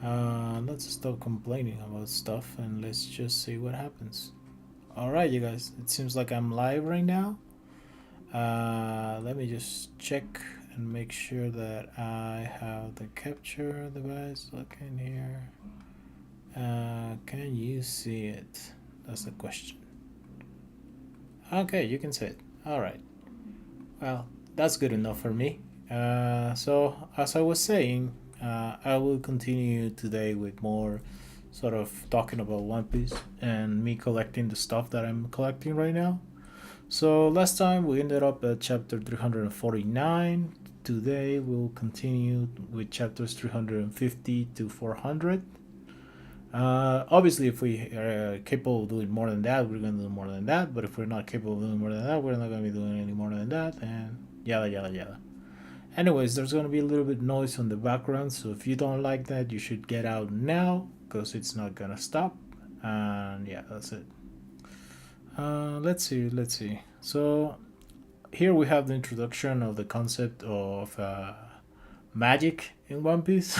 Let's stop complaining about stuff and let's just see what happens. Alright, you guys, it seems like I'm live right now. Let me just check and make sure that I have the capture device looking here. Can you see it? That's the question. Okay, you can see it. Alright. Well, that's good enough for me. So, as I was saying, I will continue today with more sort of talking about One Piece and me collecting the stuff that I'm collecting right now. So, last time we ended up at chapter 349. Today we'll continue with chapters 350 to 400. Obviously, if we are capable of doing more than that, we're going to do more than that. But if we're not capable of doing more than that, we're not going to be doing any more than that. And yada, yada, yada. Anyways, there's going to be a little bit noise on the background. So if you don't like that, you should get out now because it's not going to stop. And yeah, that's it. Let's see. So here we have the introduction of the concept of magic in One Piece.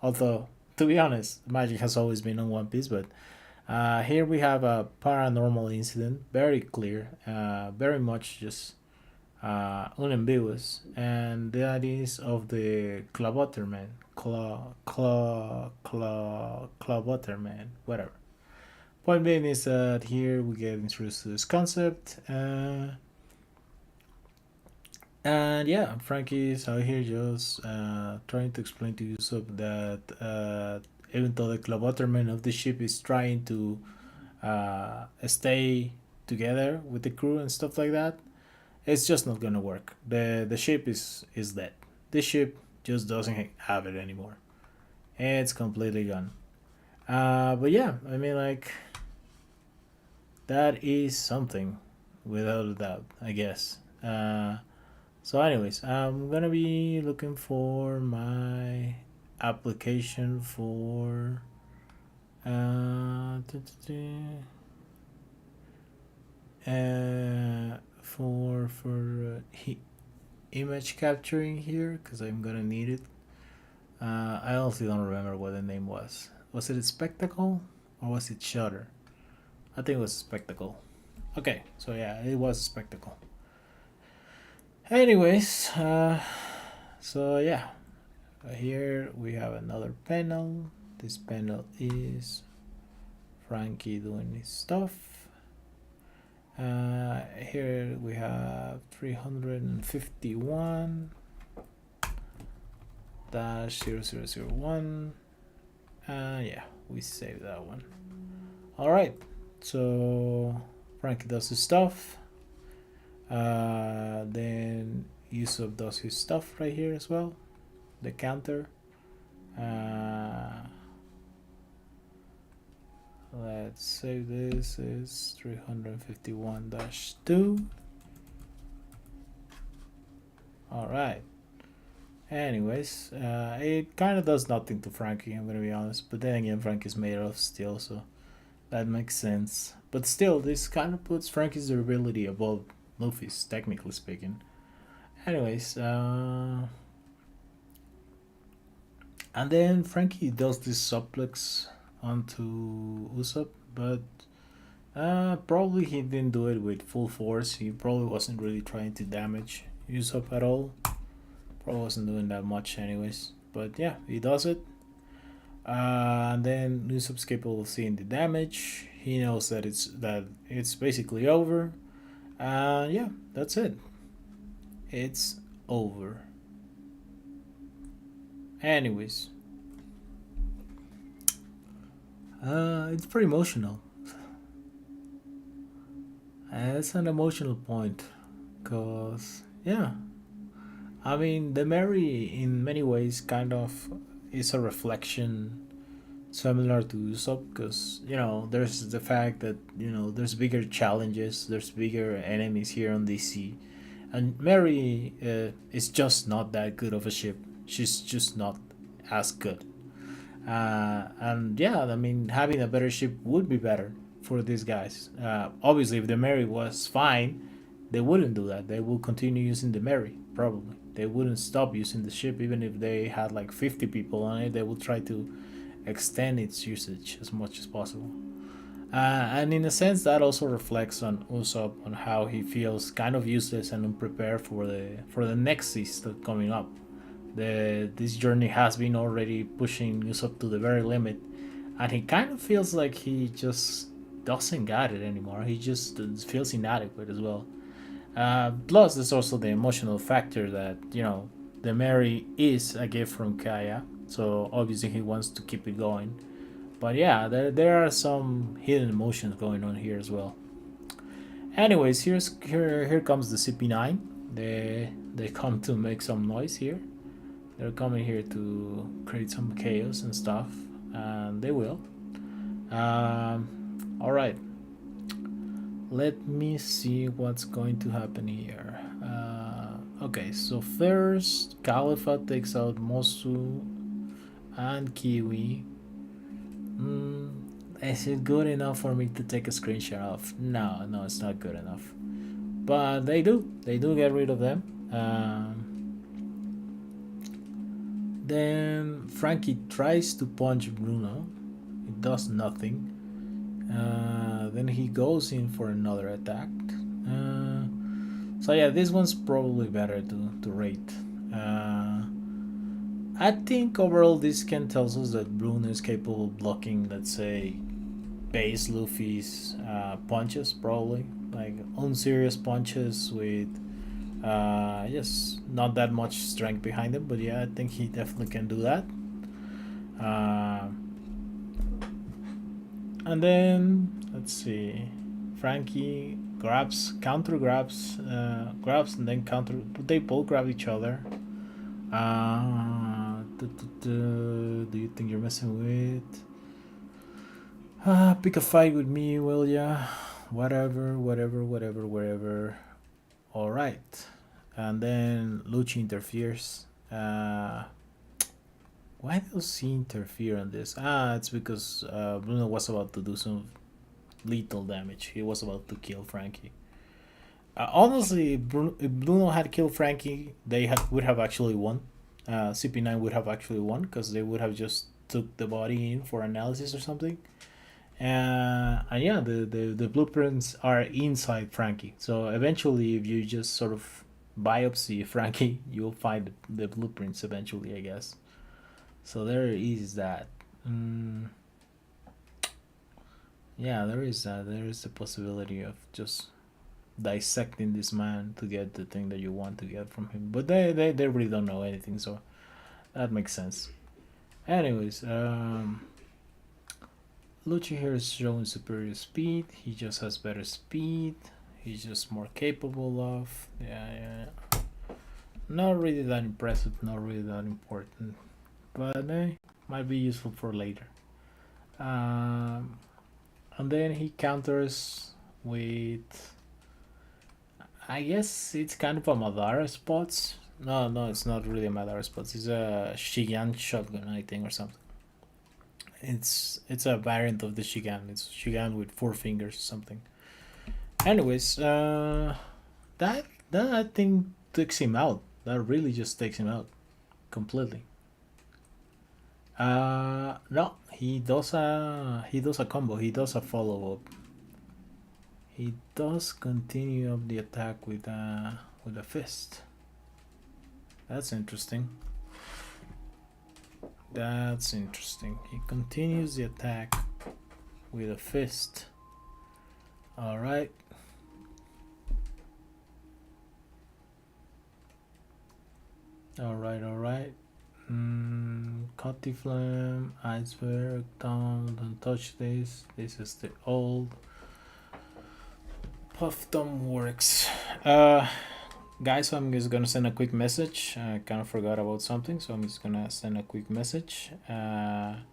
Although, to be honest, magic has always been in One Piece, but here we have a paranormal incident, very clear, very much just unambiguous, and that is of the Clawbutterman, Clawbutterman, whatever. Point being is that here we get introduced to this concept, and yeah, Frankie is out here just trying to explain to Yusuf that even though the Clawbutterman of the ship is trying to stay together with the crew and stuff like that, it's just not gonna work. The ship is dead. This ship just doesn't have it anymore. It's completely gone. But yeah, I mean, like, that is something without a doubt, I guess. So, anyways, I'm gonna be looking for my application for image capturing here because I'm gonna need it. I honestly don't remember what the name was. Was it a spectacle or was it Shutter? I think it was a spectacle. Okay, so yeah, it was a spectacle. Anyways, so yeah, here we have another panel. This panel is Frankie doing his stuff. Here we have 351 dash 0001. Yeah, we saved that one. Alright, so Frankie does his stuff. Then Yusuf does his stuff right here as well. The counter. Let's save this is 351-2. Alright. Anyways, it kind of does nothing to Frankie, I'm gonna be honest. But then again, Frankie's made of steel, so that makes sense. But still, this kind of puts Frankie's durability above Luffy's, technically speaking. Anyways, and then Frankie does this suplex onto Usopp, but probably he didn't do it with full force. He probably wasn't really trying to damage Usopp at all. Probably wasn't doing that much, anyways. But yeah, he does it. And then Usopp's capable of seeing the damage. He knows that it's basically over. Yeah, that's it. It's over. Anyways, it's pretty emotional. It's an emotional point, cause yeah, I mean the Mary in many ways kind of is a reflection similar to Usopp, because there's the fact that there's bigger challenges, there's bigger enemies here on DC, and Mary is just not that good of a ship. She's just not as good. And yeah, I mean, having a better ship would be better for these guys. Obviously, if the Mary was fine, they wouldn't do that. They will continue using the Mary, probably. they wouldn't stop using the ship even if they had like 50 people on it. They would try to extend its usage as much as possible. And in a sense, that also reflects on Usopp on how he feels kind of useless and unprepared for the next season coming up. This journey has been already pushing Usopp to the very limit, and he kind of feels like he just doesn't got it anymore. He just feels inadequate as well. Plus, there's also the emotional factor that the Mary is a gift from Kaya, so obviously he wants to keep it going. But yeah, there are some hidden emotions going on here as well. Anyways, here comes the CP9. They come to make some noise here. They're coming here to create some chaos and stuff, and they will. All right. Let me see what's going to happen here. Okay, so first, Khalifa takes out Mosu and Kiwi. Is it good enough for me to take a screenshot of? No, it's not good enough. But they do get rid of them. Then Frankie tries to punch Bruno. It does nothing. Then he goes in for another attack. So yeah, this one's probably better to rate. I think overall this can tell us that Bruno is capable of blocking, let's say, base Luffy's punches, probably like unserious punches with just not that much strength behind him. But yeah, I think he definitely can do that. And then let's see, Frankie counter grabs, and then counter. They both grab each other. Do you think you're messing with? Pick a fight with me, will ya? Whatever, wherever. All right. And then Lucci interferes. Why does he interfere on this? It's because Bruno was about to do some lethal damage. He was about to kill Frankie. Honestly, if Bruno had killed Frankie, would have actually won. CP9 would have actually won because they would have just took the body in for analysis or something. And yeah, the blueprints are inside Frankie. So eventually, if you just sort of biopsy Frankie, you'll find the blueprints eventually, I guess. So there is that. Yeah, there is that. There is the possibility of just dissecting this man to get the thing that you want to get from him. But they really don't know anything, so that makes sense. Anyways, Lucci here is showing superior speed. He just has better speed. He's just more capable of. Yeah. Not really that impressive, not really that important. But might be useful for later. And then he counters with, I guess it's kind of a Madara spots. No, it's not really a Madara spots. It's a Shigan shotgun, I think, or something. It's a variant of the Shigan. It's Shigan with 4 fingers or something. Anyways, that I think takes him out. That really just takes him out completely. No, he does a combo. He does a follow up. He does continue up the attack with a fist. That's interesting. He continues the attack with a fist. All right. Cutty Flame, Iceberg, don't touch this. This is the old Puff Thumb works. Guys, so I'm just gonna send a quick message. I kind of forgot about something, so I'm just gonna send a quick message. Let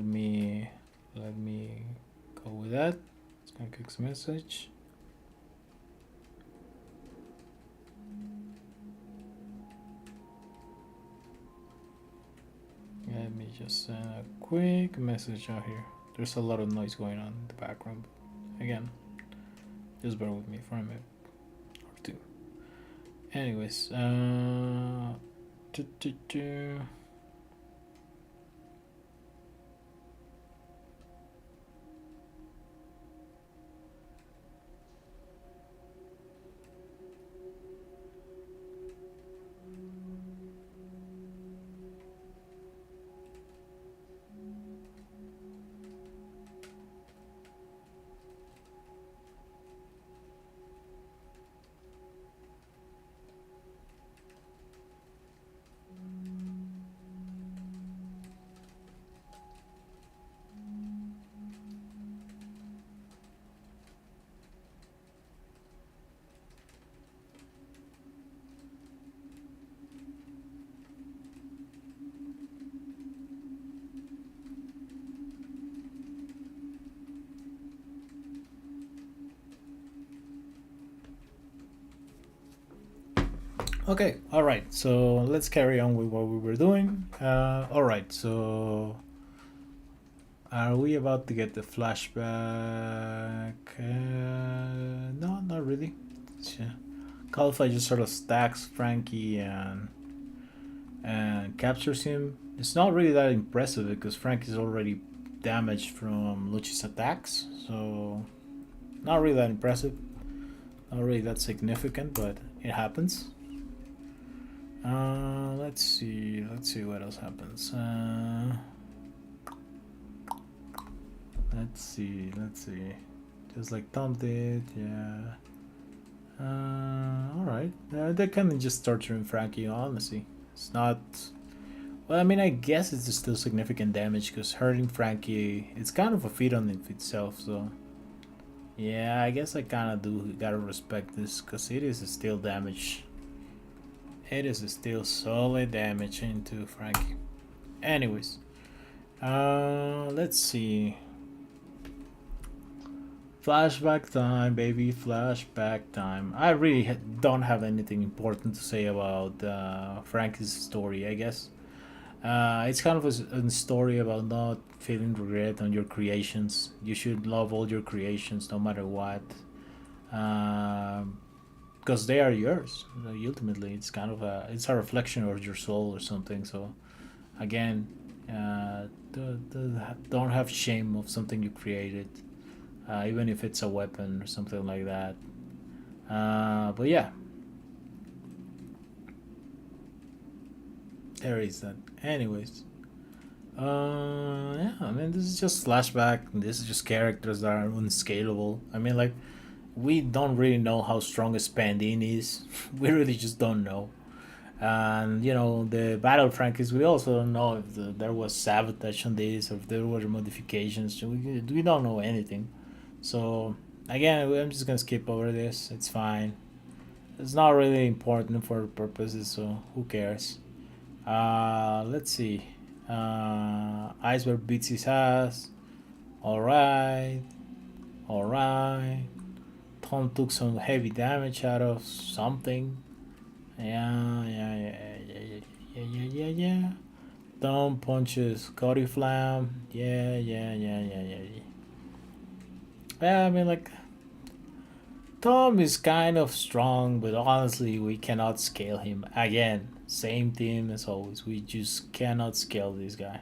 me go with that. It's gonna quick message. Let me just send a quick message out here. There's a lot of noise going on in the background. Again, just bear with me for a minute or two. Anyways, do, do, do. Okay, all right. So let's carry on with what we were doing. All right. So are we about to get the flashback? No, not really. Yeah. Calify just sort of stacks Frankie and captures him. It's not really that impressive because Frankie's already damaged from Luci's attacks, so not really that impressive. Not really that significant, but it happens. Let's see. Let's see what else happens. Let's see. Let's see. Just like Tom did, yeah. All right. They can just torturing Frankie. Honestly, it's not. Well, I mean, I guess it's still significant damage because hurting Frankie, it's kind of a feat on itself. So, yeah, I guess I kind of do gotta respect this because it is still damage. It is still solid damage into Frankie. Anyways, let's see. Flashback time, baby. Flashback time. I really don't have anything important to say about Frankie's story, I guess. It's kind of a story about not feeling regret on your creations. You should love all your creations no matter what. Because they are yours. Ultimately, it's kind of it's a reflection of your soul or something. So, again, don't have shame of something you created, even if it's a weapon or something like that. But yeah, there is that. Anyways, yeah, I mean, this is just flashback. This is just characters that are unscalable. I mean, like, we don't really know how strong Spandine is. We really just don't know. And you know, the battle Frankies, we also don't know if there was sabotage on this or if there were modifications. We don't know anything. So again, I'm just gonna skip over this. It's fine. It's not really important for purposes, so who cares? Let's see. Iceberg beats his ass. Alright. Alright. Tom took some heavy damage out of something. Yeah. Tom punches Cody Flam. Yeah. Yeah, I mean, like, Tom is kind of strong, but honestly, we cannot scale him. Again, same team as always. We just cannot scale this guy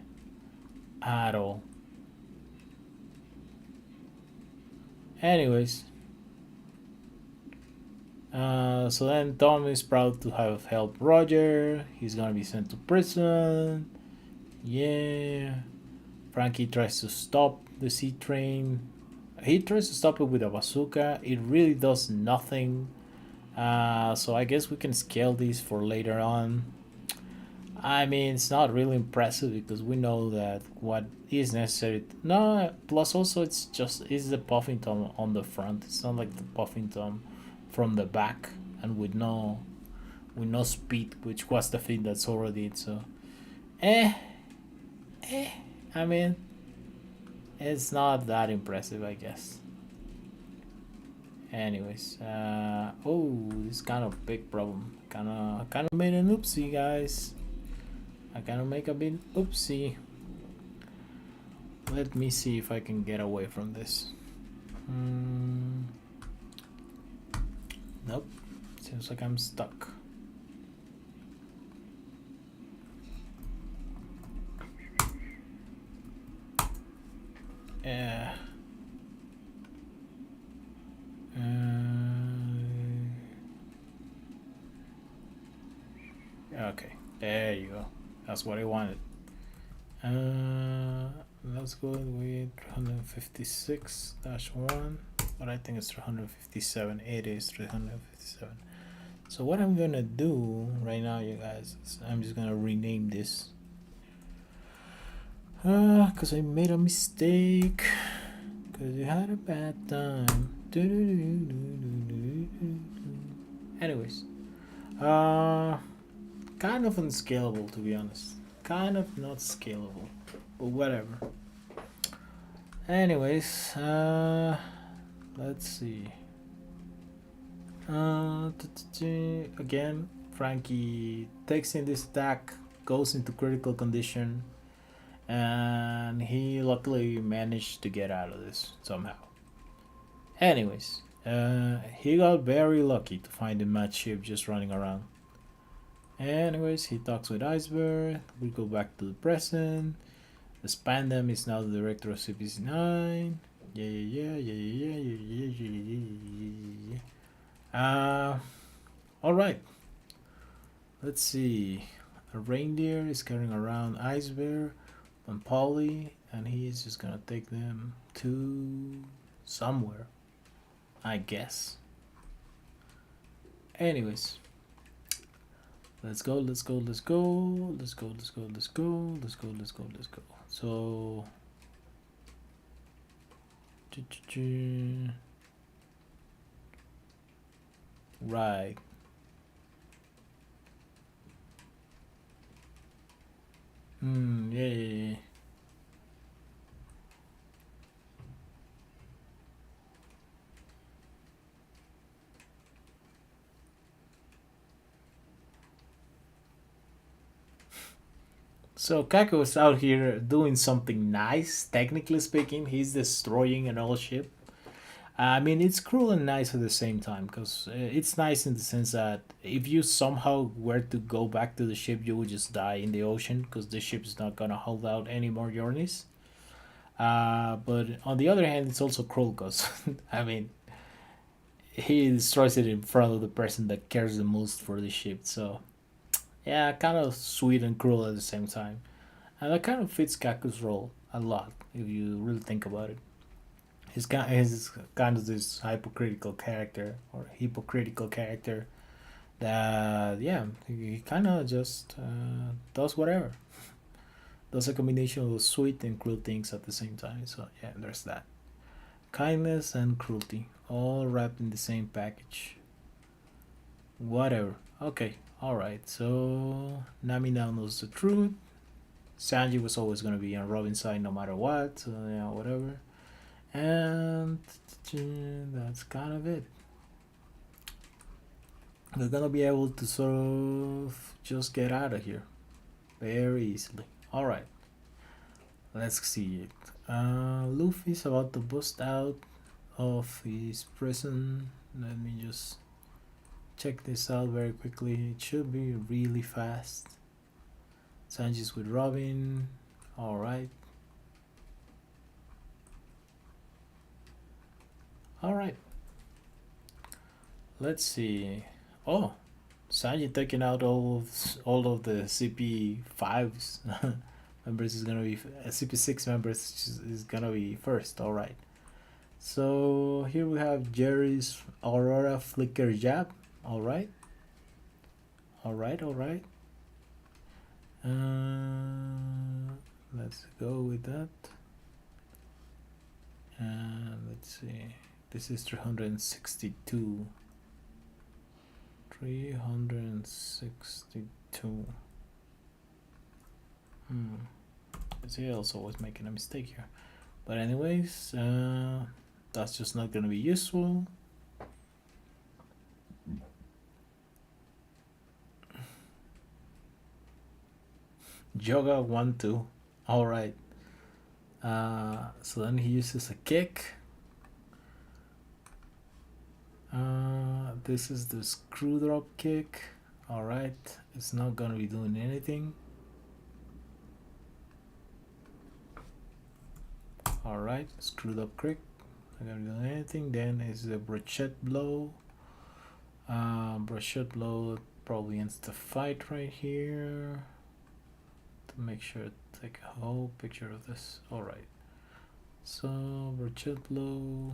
at all. Anyways, so then Tom is proud to have helped Roger. He's gonna be sent to prison. Yeah. Frankie tries to stop the sea train. He tries to stop it with a bazooka. It really does nothing. So I guess we can scale these for later on. I mean, it's not really impressive because we know that what is necessary. No, plus also it's the puffing tom on the front. It's not like the puffing tom from the back and with no speed, which was the thing that's already it. So, eh, I mean, it's not that impressive, I guess. Anyways, oh, this kind of big problem. Kind of made an oopsie, guys. I kind of make a big oopsie. Let me see if I can get away from this. Nope. Seems like I'm stuck. Uh, okay, there you go. That's what I wanted. Let's go with 356-1, but I think it's 357. It is 357. So what I'm gonna do right now, you guys, is I'm just gonna rename this. Cause I made a mistake. Cause you had a bad time. Anyways, kind of unscalable, to be honest. Kind of not scalable, but whatever. Anyways, let's see. Again, Frankie takes in this attack, goes into critical condition, and he luckily managed to get out of this somehow. Anyways, he got very lucky to find the match ship just running around. Anyways, he talks with Iceberg. We go back to the present. The Spandam is now the director of CPC9. Yeah. Alright. Let's see. A reindeer is carrying around Iceberg and Polly, and he's just gonna take them to somewhere, I guess. Anyways. Let's go. So right. Yeah. So Kako is out here doing something nice, technically speaking. He's destroying an old ship. I mean, it's cruel and nice at the same time, because it's nice in the sense that if you somehow were to go back to the ship, you would just die in the ocean, because the ship is not gonna hold out any more journeys. But on the other hand, it's also cruel, because I mean, he destroys it in front of the person that cares the most for the ship. So yeah, kind of sweet and cruel at the same time, and that kind of fits Kaku's role a lot if you really think about it. He's kind of this hypocritical character that, yeah, he kind of just does whatever, does a combination of sweet and cruel things at the same time. So yeah, there's that. Kindness and cruelty all wrapped in the same package. Whatever. Okay, alright, so Nami now knows the truth. Sanji was always going to be on Robin's side no matter what, so yeah, whatever. And that's kind of it. We're gonna be able to sort of just get out of here very easily. Alright, let's see it. Luffy's about to bust out of his prison. Let me just check this out very quickly. It should be really fast. Sanji's with Robin. Alright. Alright. Let's see. Oh, Sanji taking out all of the CP5s members is gonna be CP6 members is gonna be first. All right. So here we have Jerry's Aurora Flicker Jab. All right. All right. Let's go with that. And let's see. This is 362. 362. ZL's always making a mistake here. But anyways, that's just not gonna be useful. Joga 1-2. Alright. So then he uses a kick. This is the screw drop kick. Alright, it's not gonna be doing anything. All right, screwed up crick. Not gonna do anything. Then is the Brochette Blow. Brochette Blow probably ends the fight right here. To make sure to take a whole picture of this. All right. So Brochette Blow.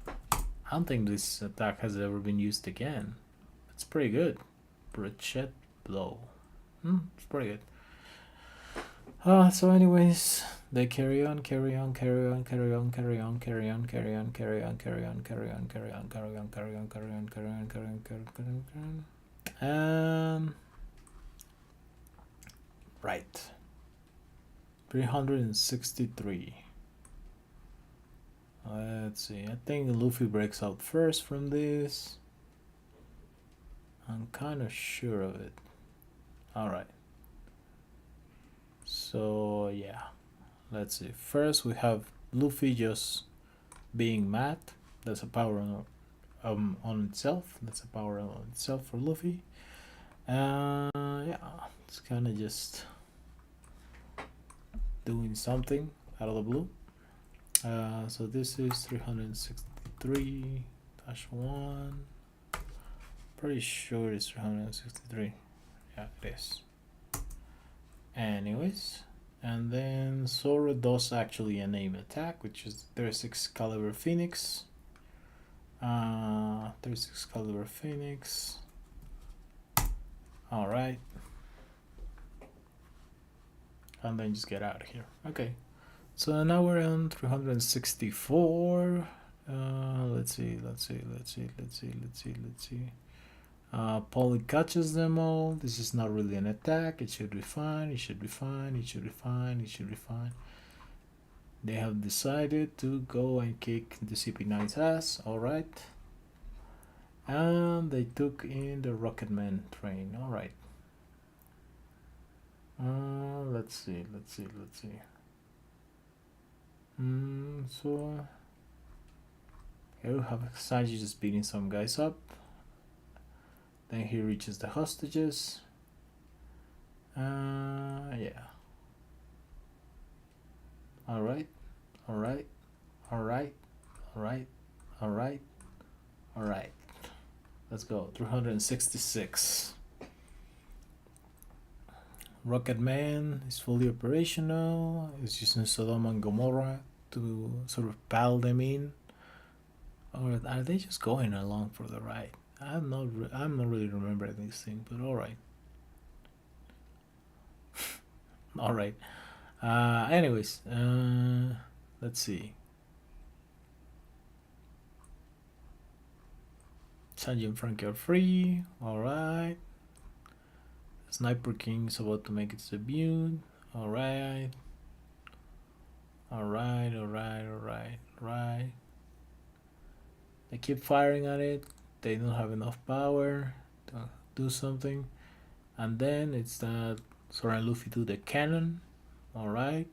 I don't think this attack has ever been used again. It's pretty good. Brochette Blow. It's pretty good. So anyways, they carry on, carry on, carry on, carry on, carry on, carry on, carry on, carry on, carry on, carry on, carry on, carry on, carry on, carry on, carry on, carry on, carry on. Right. 363. Let's see. I think Luffy breaks out first from this. I'm kind of sure of it. All right. So yeah, let's see. First we have Luffy just being mad. That's a power on itself. That's a power on itself for Luffy. Yeah, it's kind of just doing something out of the blue. So this is 363-1. Pretty sure it's 363. Yeah, it is. Anyways, and then Zoro does actually a name attack, which is 36 caliber Phoenix. 36 caliber Phoenix. All right, and then just get out of here. Okay, so now we're on 364. Let's see. Polly catches them all. This is not really an attack. It should be fine. It should be fine. It should be fine. It should be fine. They have decided to go and kick the CP9's ass. Alright. And they took in the Rocketman train. Alright. Let's see. So here we have Sanji just beating some guys up. Then he reaches the hostages. Yeah. Alright. Let's go. 366. Rocket Man is fully operational. He's using Sodom and Gomorrah to sort of pal them in. Or are they just going along for the ride? I'm not really remembering this thing, but all right. All right. Anyways, let's see. Sanji and Frankie are free. All right. Sniper King is about to make its debut. All right. They keep firing at it. They don't have enough power to do something, and then it's that Zoro and Luffy do the cannon. All right,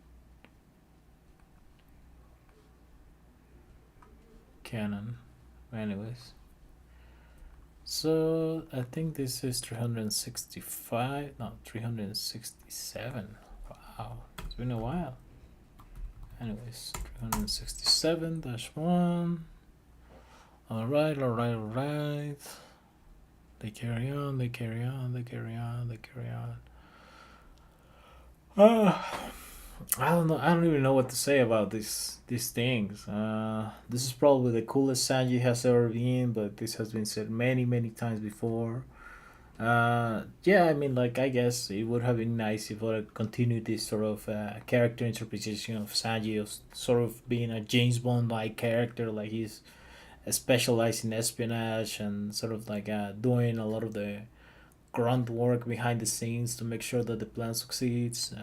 cannon. Anyways, so I think this is 365. No, 367. Wow, it's been a while. Anyways, 367-1. All right. They carry on. I don't know. I don't even know what to say about these things. This is probably the coolest Sanji has ever been, but this has been said many times before. Yeah, I mean, like, I guess it would have been nice if I continued this sort of character interpretation of Sanji, of sort of being a James Bond like character, like he's specialized in espionage and sort of like doing a lot of the grunt work behind the scenes to make sure that the plan succeeds.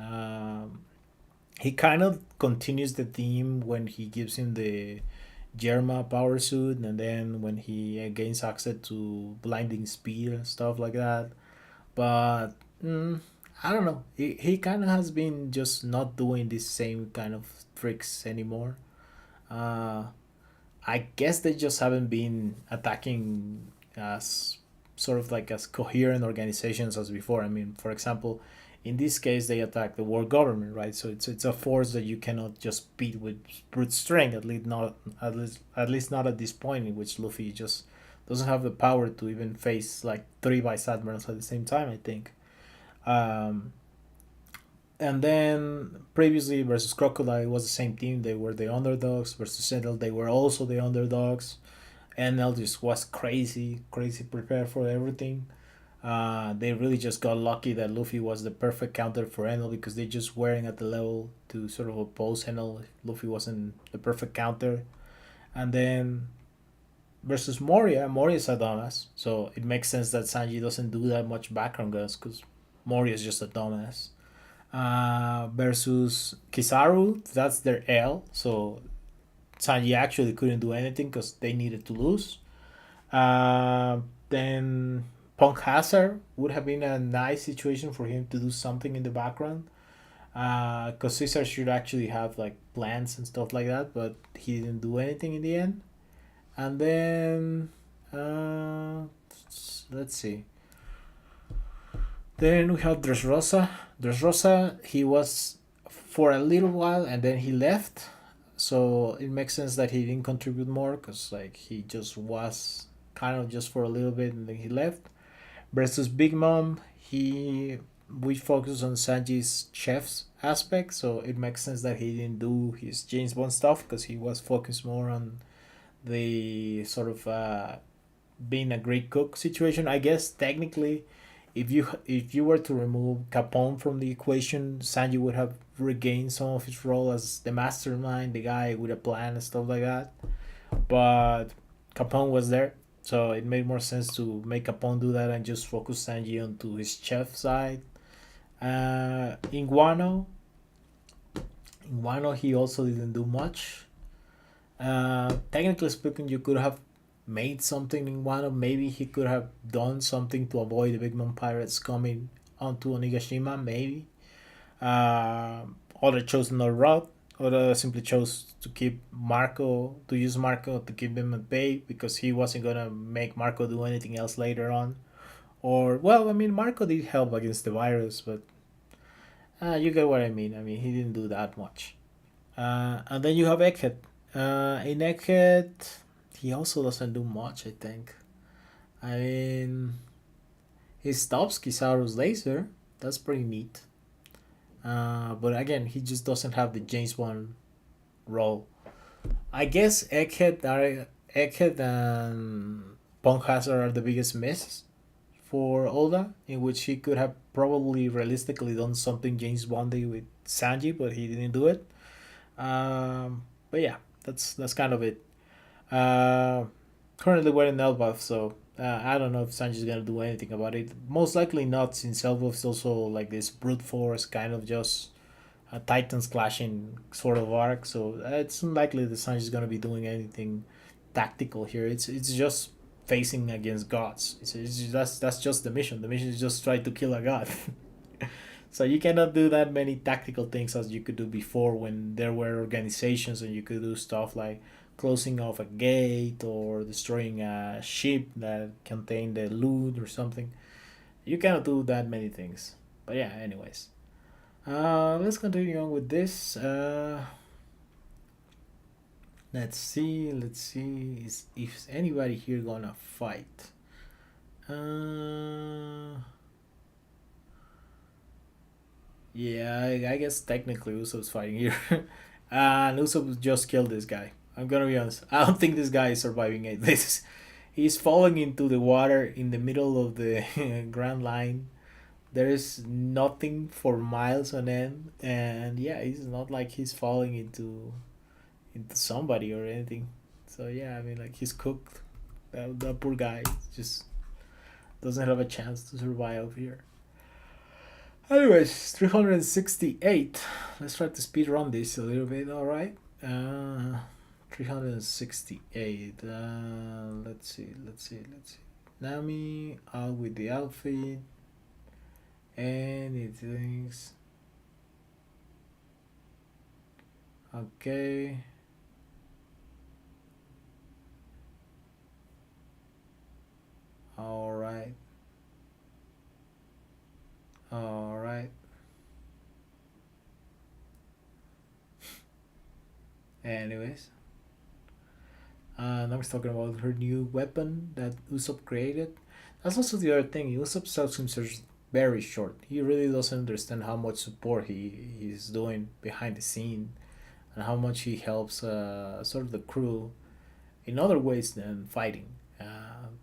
He kind of continues the theme when he gives him the Jerma power suit, and then when he gains access to blinding speed and stuff like that. But I don't know. He kind of has been just not doing this same kind of tricks anymore. Uh, I guess they just haven't been attacking as sort of like as coherent organizations as before. I mean, for example, In this case, they attack the world government, right? So it's a force that you cannot just beat with brute strength. At least not at this point, in which Luffy just doesn't have the power to even face like three Vice Admirals at the same time, I think. Um, and then previously versus Crocodile, it was the same team. They were the underdogs. Versus Sentinel, they were also the underdogs. NL just was crazy prepared for everything. They really just got lucky that Luffy was the perfect counter for Enel because they just weren't at the level to sort of oppose Enel. Luffy wasn't the perfect counter. And then versus Moria, Moria's a dumbass. So it makes sense that Sanji doesn't do that much background guns because Moria is just a dumbass. Versus Kizaru, that's their L. So Sanji actually couldn't do anything because they needed to lose. Then Punk Hazard would have been a nice situation for him to do something in the background. Because Caesar should actually have like plans and stuff like that, but he didn't do anything in the end. And then, let's see. Then we have Dressrosa. Dressrosa, he was for a little while and then he left. So it makes sense that he didn't contribute more because like he just was kind of just for a little bit and then he left. Versus Big Mom, we focus on Sanji's chef's aspect, so it makes sense that he didn't do his James Bond stuff because he was focused more on the sort of being a great cook situation. I guess technically, if you were to remove Capone from the equation, Sanji would have regained some of his role as the mastermind, the guy with a plan and stuff like that. But Capone was there, so it made more sense to make Capone do that and just focus Sanji onto his chef side. In Guano, he also didn't do much. Technically speaking, you could have made something in Wano. Maybe he could have done something to avoid the Big Mom pirates coming onto Onigashima. Maybe. Uh, Oda chose another route. Oda simply chose to keep Marco, to use Marco to keep him at bay because he wasn't gonna make Marco do anything else later on. Or, well, I mean, Marco did help against the virus, but you get what I mean. I mean, he didn't do that much. And then you have Egghead. In Egghead, he also doesn't do much, I think. I mean, he stops Kizaru's laser. That's pretty neat. But again, he just doesn't have the James Bond role. I guess Egghead and Punk Hazard are the biggest misses for Oda, in which he could have probably realistically done something James Bondy with Sanji, but he didn't do it. But yeah, that's kind of it. Uh, Currently wearing Elbaf, so I don't know if Sanji's gonna do anything about it. Most likely not, since Elbaf is also like this brute force kind of just a Titans clashing sort of arc. So it's unlikely that Sanji's gonna be doing anything tactical here. It's just facing against gods. That's just the mission. The mission is just try to kill a god. So you cannot do that many tactical things as you could do before when there were organizations and you could do stuff like closing off a gate or destroying a ship that contained the loot or something. You cannot do that many things. But yeah, anyways. Let's continue on with this. Let's see. Is anybody here gonna fight? Uh, yeah, I guess technically Usopp's fighting here. And Usopp just killed this guy. I'm gonna be honest. I don't think this guy is surviving it. He's falling into the water in the middle of the Grand Line. There is nothing for miles on end, and yeah, it's not like he's falling into somebody or anything. So yeah, I mean, like he's cooked. That poor guy just doesn't have a chance to survive here. Anyways, 368. Let's try to speed run this a little bit. All right. 368. Let's see. Nami out with the outfit. Anything. Okay. All right. All right. Anyways, now we're talking about her new weapon that Usopp created. That's also the other thing. Usopp sells himself very short. He really doesn't understand how much support he's doing behind the scene, and how much he helps sort of the crew in other ways than fighting.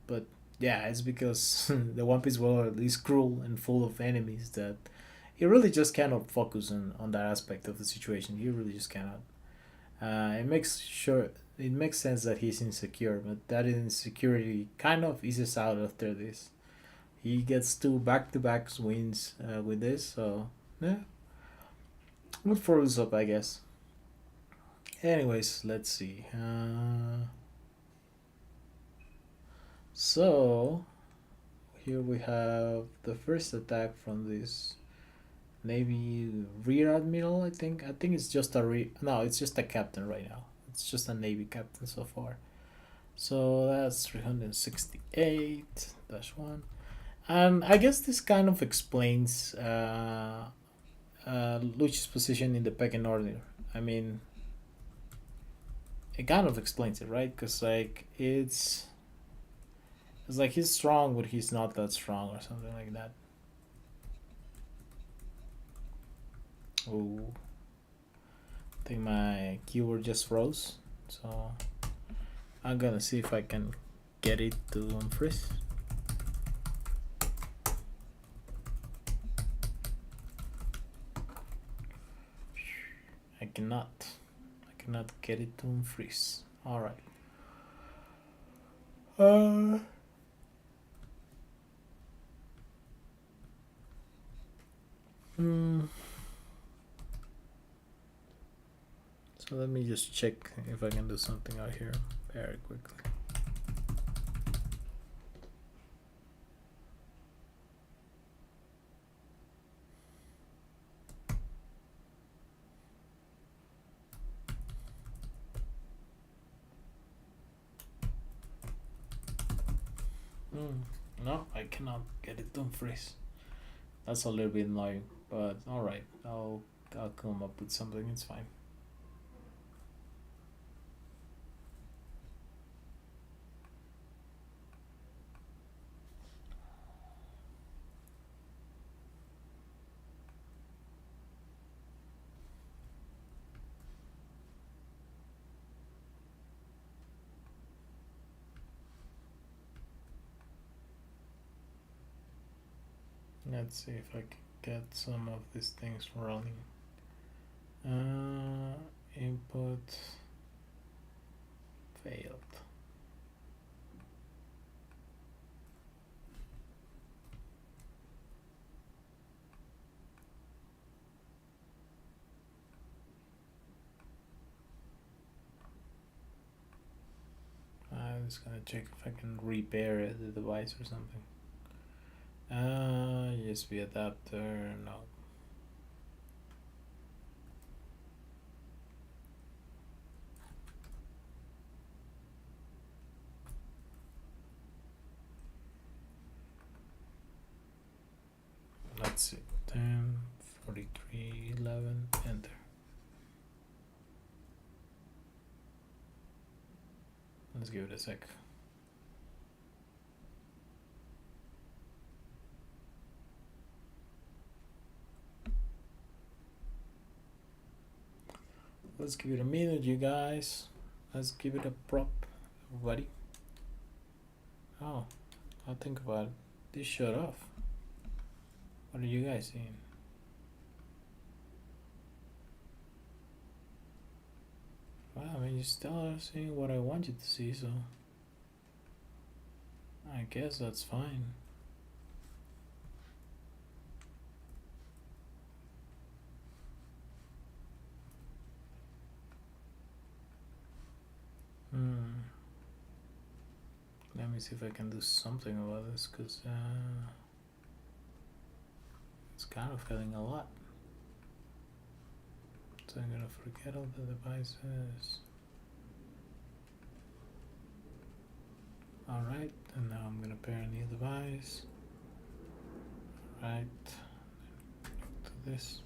But yeah, it's because the One Piece world is cruel and full of enemies that he really just cannot focus on that aspect of the situation. He really just cannot. It makes sense that he's insecure, but that insecurity kind of eases out after this. He gets two back-to-back wins with this, so yeah, good for Usopp, I guess. Anyways, let's see. So here we have the first attack from this Navy rear admiral. I think it's just no, it's just a captain right now. It's just a Navy captain so far. So that's 368 dash one, and I guess this kind of explains Luch's position in the pecking order. I mean, it kind of explains it, right? Because like it's like he's strong, but he's not that strong, or something like that. Oh, I think my keyword just froze, so I'm gonna see if I can get it to unfreeze. I cannot. I cannot get it to unfreeze. All right. Uh. Hmm. So let me just check if I can do something out here very quickly. No, I cannot get it to unfreeze. That's a little bit annoying, but all right. I'll come up with something. It's fine. Let's see if I can get some of these things running. Input failed. I'm just gonna check if I can repair the device or something. USB adapter, no. Let's see. 10, 43, 11, enter. Let's give it a sec. Let's give it a minute, you guys. Let's give it a prop, everybody. Oh, I'll think about it. This shut off. What are you guys seeing? Well, I mean, you still are seeing what I want you to see, so I guess that's fine. Let me see if I can do something about this, because it's kind of feeling a lot. So I'm gonna forget all the devices. Alright, and now I'm gonna pair a new device. Right, to this.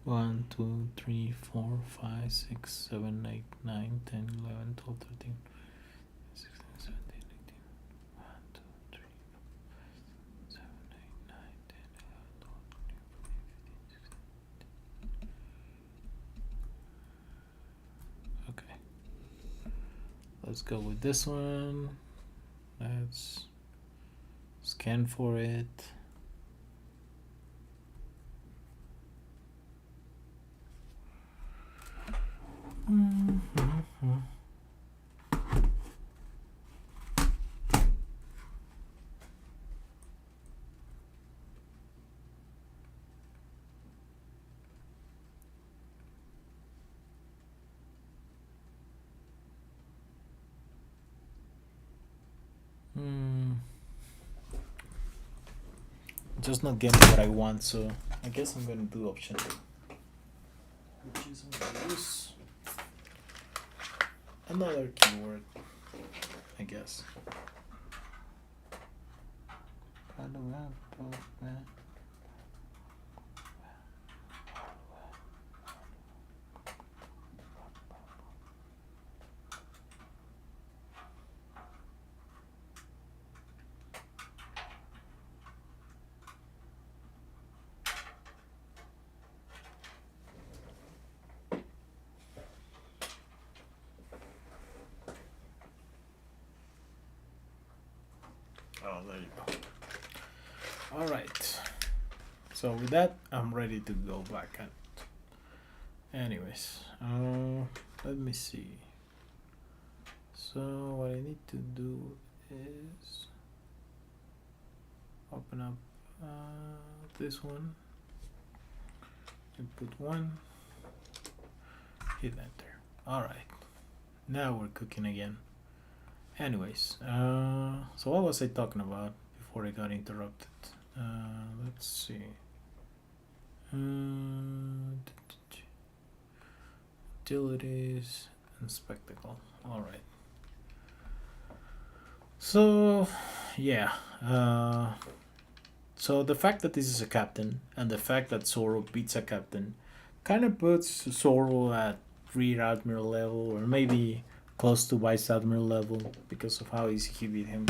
1, 2, 3, 4, 5, 6, 7, 8, 9, 10, 11, 12, 13, 16, 17, 18. 1, 2, 3, 4, 7, 8, 9, 10, 11, 12, 13, 14, 15, 16. Okay. Let's go with this one. Let's scan for it. Just not getting what I want, so I guess I'm gonna do option A, which is I'm gonna use another keyword, I guess. Oh, there you go. All right. So with that, I'm ready to go back at. Anyways, let me see. So what I need to do is open up this one, input 1, hit enter. All right. Now we're cooking again. Anyways, so what was I talking about before I got interrupted? Let's see. Utilities and spectacle. All right. So, yeah. So the fact that this is a captain and the fact that Zoro beats a captain kind of puts Zoro at Rear Admiral level, or maybe close to Vice Admiral level, because of how easy he beat him.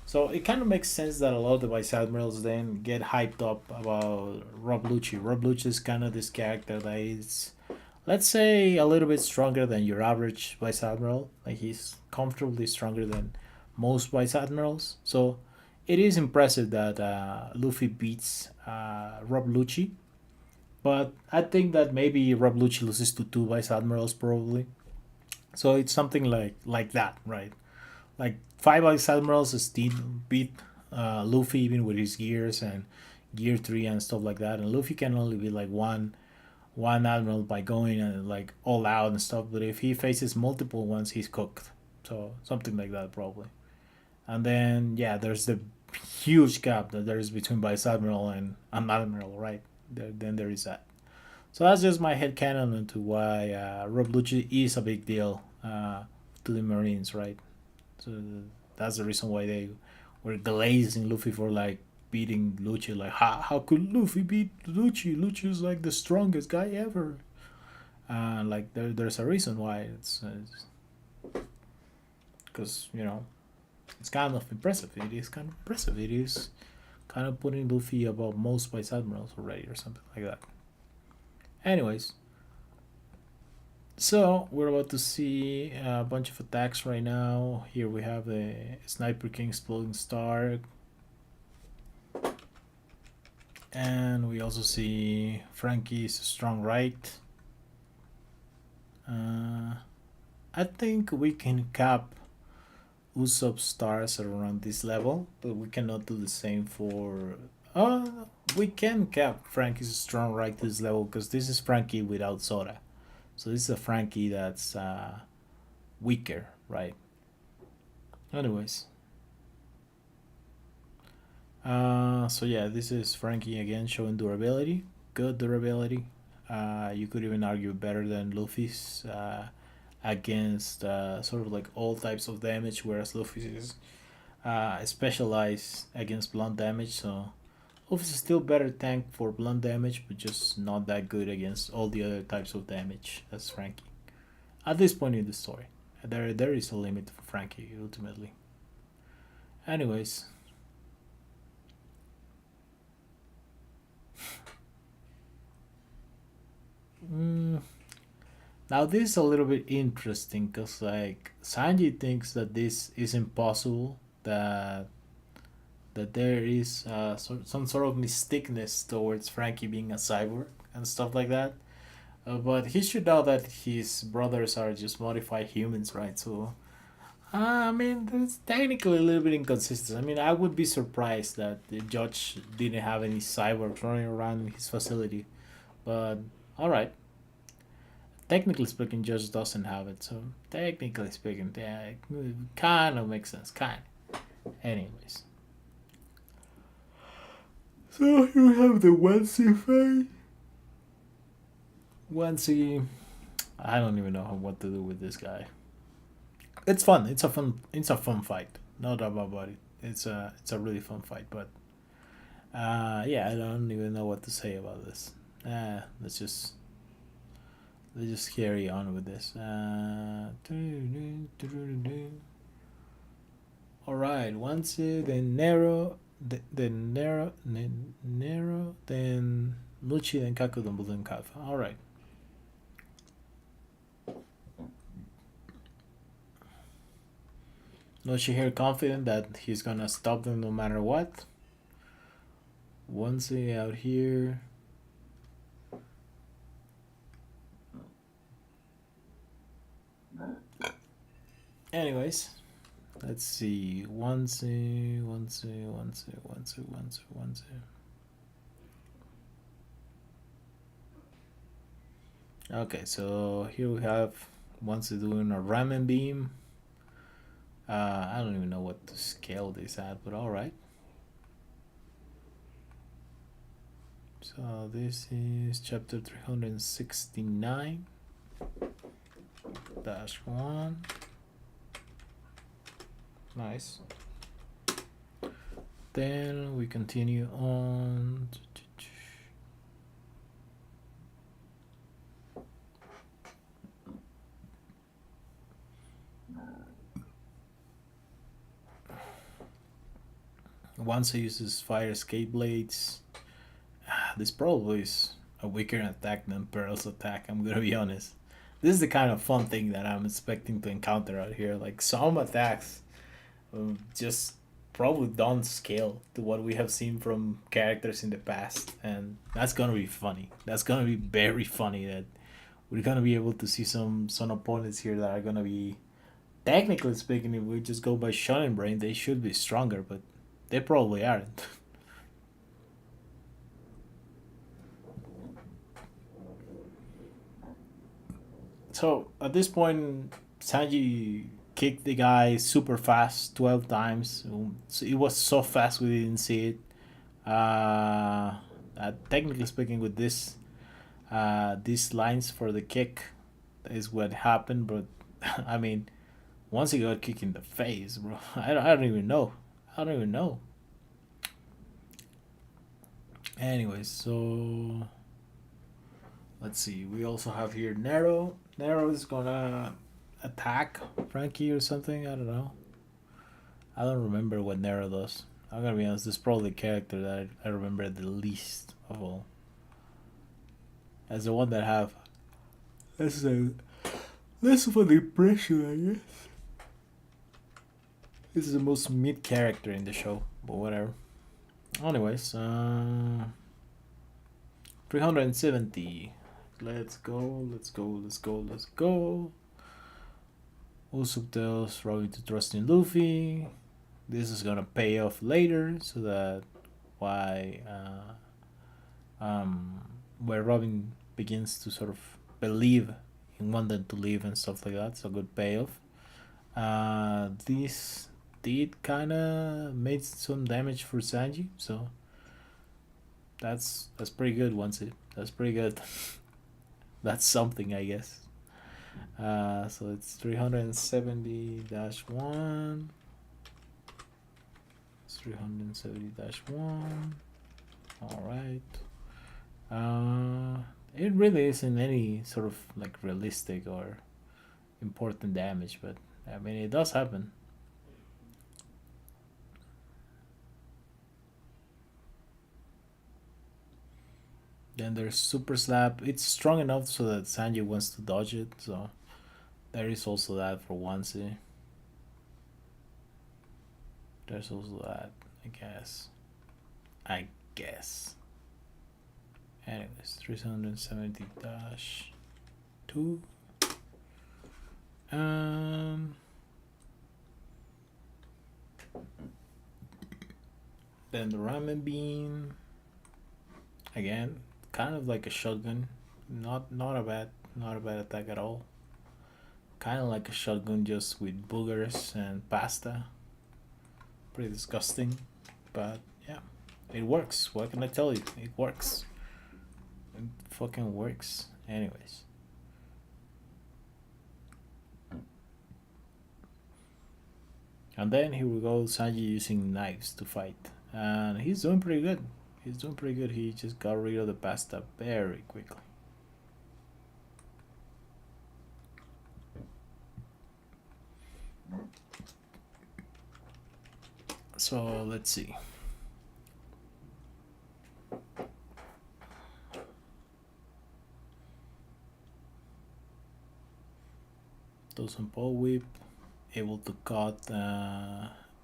So it kind of makes sense that a lot of the Vice Admirals then get hyped up about Rob Lucci. Rob Lucci is kind of this character that is, let's say, a little bit stronger than your average Vice Admiral. Like, he's comfortably stronger than most Vice Admirals. So it is impressive that Luffy beats Rob Lucci. But I think that maybe Rob Lucci loses to two Vice Admirals probably. So it's something like that, right? Like, five Vice Admirals still beat Luffy even with his gears and Gear 3 and stuff like that. And Luffy can only be like one admiral by going and like all out and stuff. But if he faces multiple ones, he's cooked. So something like that probably. And then yeah, there's the huge gap that there is between Vice Admiral and an Admiral, right? Then there is that. So that's just my headcanon into why Rob Lucci is a big deal to the Marines, right? So that's the reason why they were glazing Luffy for like beating Lucci. Like, how could Luffy beat Lucci? Lucci is like the strongest guy ever. Like there's a reason why it's because it's kind of impressive. It is kind of impressive. It is kind of putting Luffy above most Vice Admirals already, or something like that. Anyways, so we're about to see a bunch of attacks right now. Here we have the Sniper King Exploding Star. And we also see Frankie's Strong Right. I think we can cap Usopp stars at around this level, but we cannot do the same for. We can cap Frankie's Strong Right to this level because this is Frankie without Soda. So this is a Frankie that's weaker, right? Anyways. So yeah, this is Frankie again showing durability. Good durability. You could even argue better than Luffy's against sort of like all types of damage, whereas Luffy is specialized against blunt damage. So Obviously, still better tank for blunt damage, but just not that good against all the other types of damage as Frankie. At this point in the story, there is a limit for Frankie ultimately. Anyways, mm, now this is a little bit interesting because like Sanji thinks that this is impossible, that there is some sort of mistakeness towards Frankie being a cyborg and stuff like that. But he should know that his brothers are just modified humans, right? So, I mean, it's technically a little bit inconsistent. I mean, I would be surprised that the judge didn't have any cyborgs running around in his facility. But, alright. Technically speaking, Judge doesn't have it. So, technically speaking, yeah, it kind of makes sense. Kind of. Anyways. So, here we have the onesie fight. Onesie. I don't even know what to do with this guy. It's fun. It's a fun fight. No doubt about it. It's a really fun fight. But yeah, I don't even know what to say about this. Let's just carry on with this. All right. Once it then narrow, then narrow, then Luchi, then Kaku, then Blue, then Kafka. All right. Luchi here confident that he's gonna stop them no matter what. Once out here. Anyways, let's see. Once. Okay, so here we have once doing a ramen beam. I don't even know what to scale this at, but alright. So this is chapter 369 dash 1. Nice. Then we continue on. Once he uses fire escape blades, this probably is a weaker attack than Pearl's attack, I'm gonna be honest. This is the kind of fun thing that I'm expecting to encounter out here. Like some attacks just probably don't scale to what we have seen from characters in the past, and that's gonna be funny. That's gonna be very funny that we're gonna be able to see some opponents here that are gonna be, technically speaking, if we just go by Shonen Brain, they should be stronger, but they probably aren't. So at this point, Sanji kicked the guy super fast 12 times. So it was so fast we didn't see it. Technically speaking, with these lines for the kick is what happened, but I mean, once he got kicked in the face, bro, I don't even know. I don't even know. Anyways, so let's see. We also have here Nero. Nero is gonna attack Frankie or something. I don't know. I don't remember what Nero does. I'm gonna be honest. This is probably the character that I remember the least of all. As the one that have less of an impression, I guess. This is the most mid character in the show, but whatever. Anyways, 370. Let's go. Usopp tells Robin to trust in Luffy. This is gonna pay off later, so that why where Robin begins to sort of believe in wanting to leave and stuff like that. So good payoff. This did kind of made some damage for Sanji, so that's pretty good. That's pretty good. That's something, I guess. So it's 370-1. It's 370-1. All right. It really isn't any sort of like realistic or important damage, but I mean it does happen. Then there's Super Slap. It's strong enough so that Sanji wants to dodge it, so there is also that for Onesie. There's also that, I guess. I guess. Anyways, 370 dash 2. Um, then the Ramen Bean. Again, kind of like a shotgun. Not a bad attack at all. Kind of like a shotgun, just with boogers and pasta. Pretty disgusting, but yeah, it works. What can I tell you? It works. It fucking works. Anyways. And then here we go, Sanji using knives to fight. And he's doing pretty good. He's doing pretty good. He just got rid of the pasta very quickly. So let's see. Dozen pole whip, able to cut.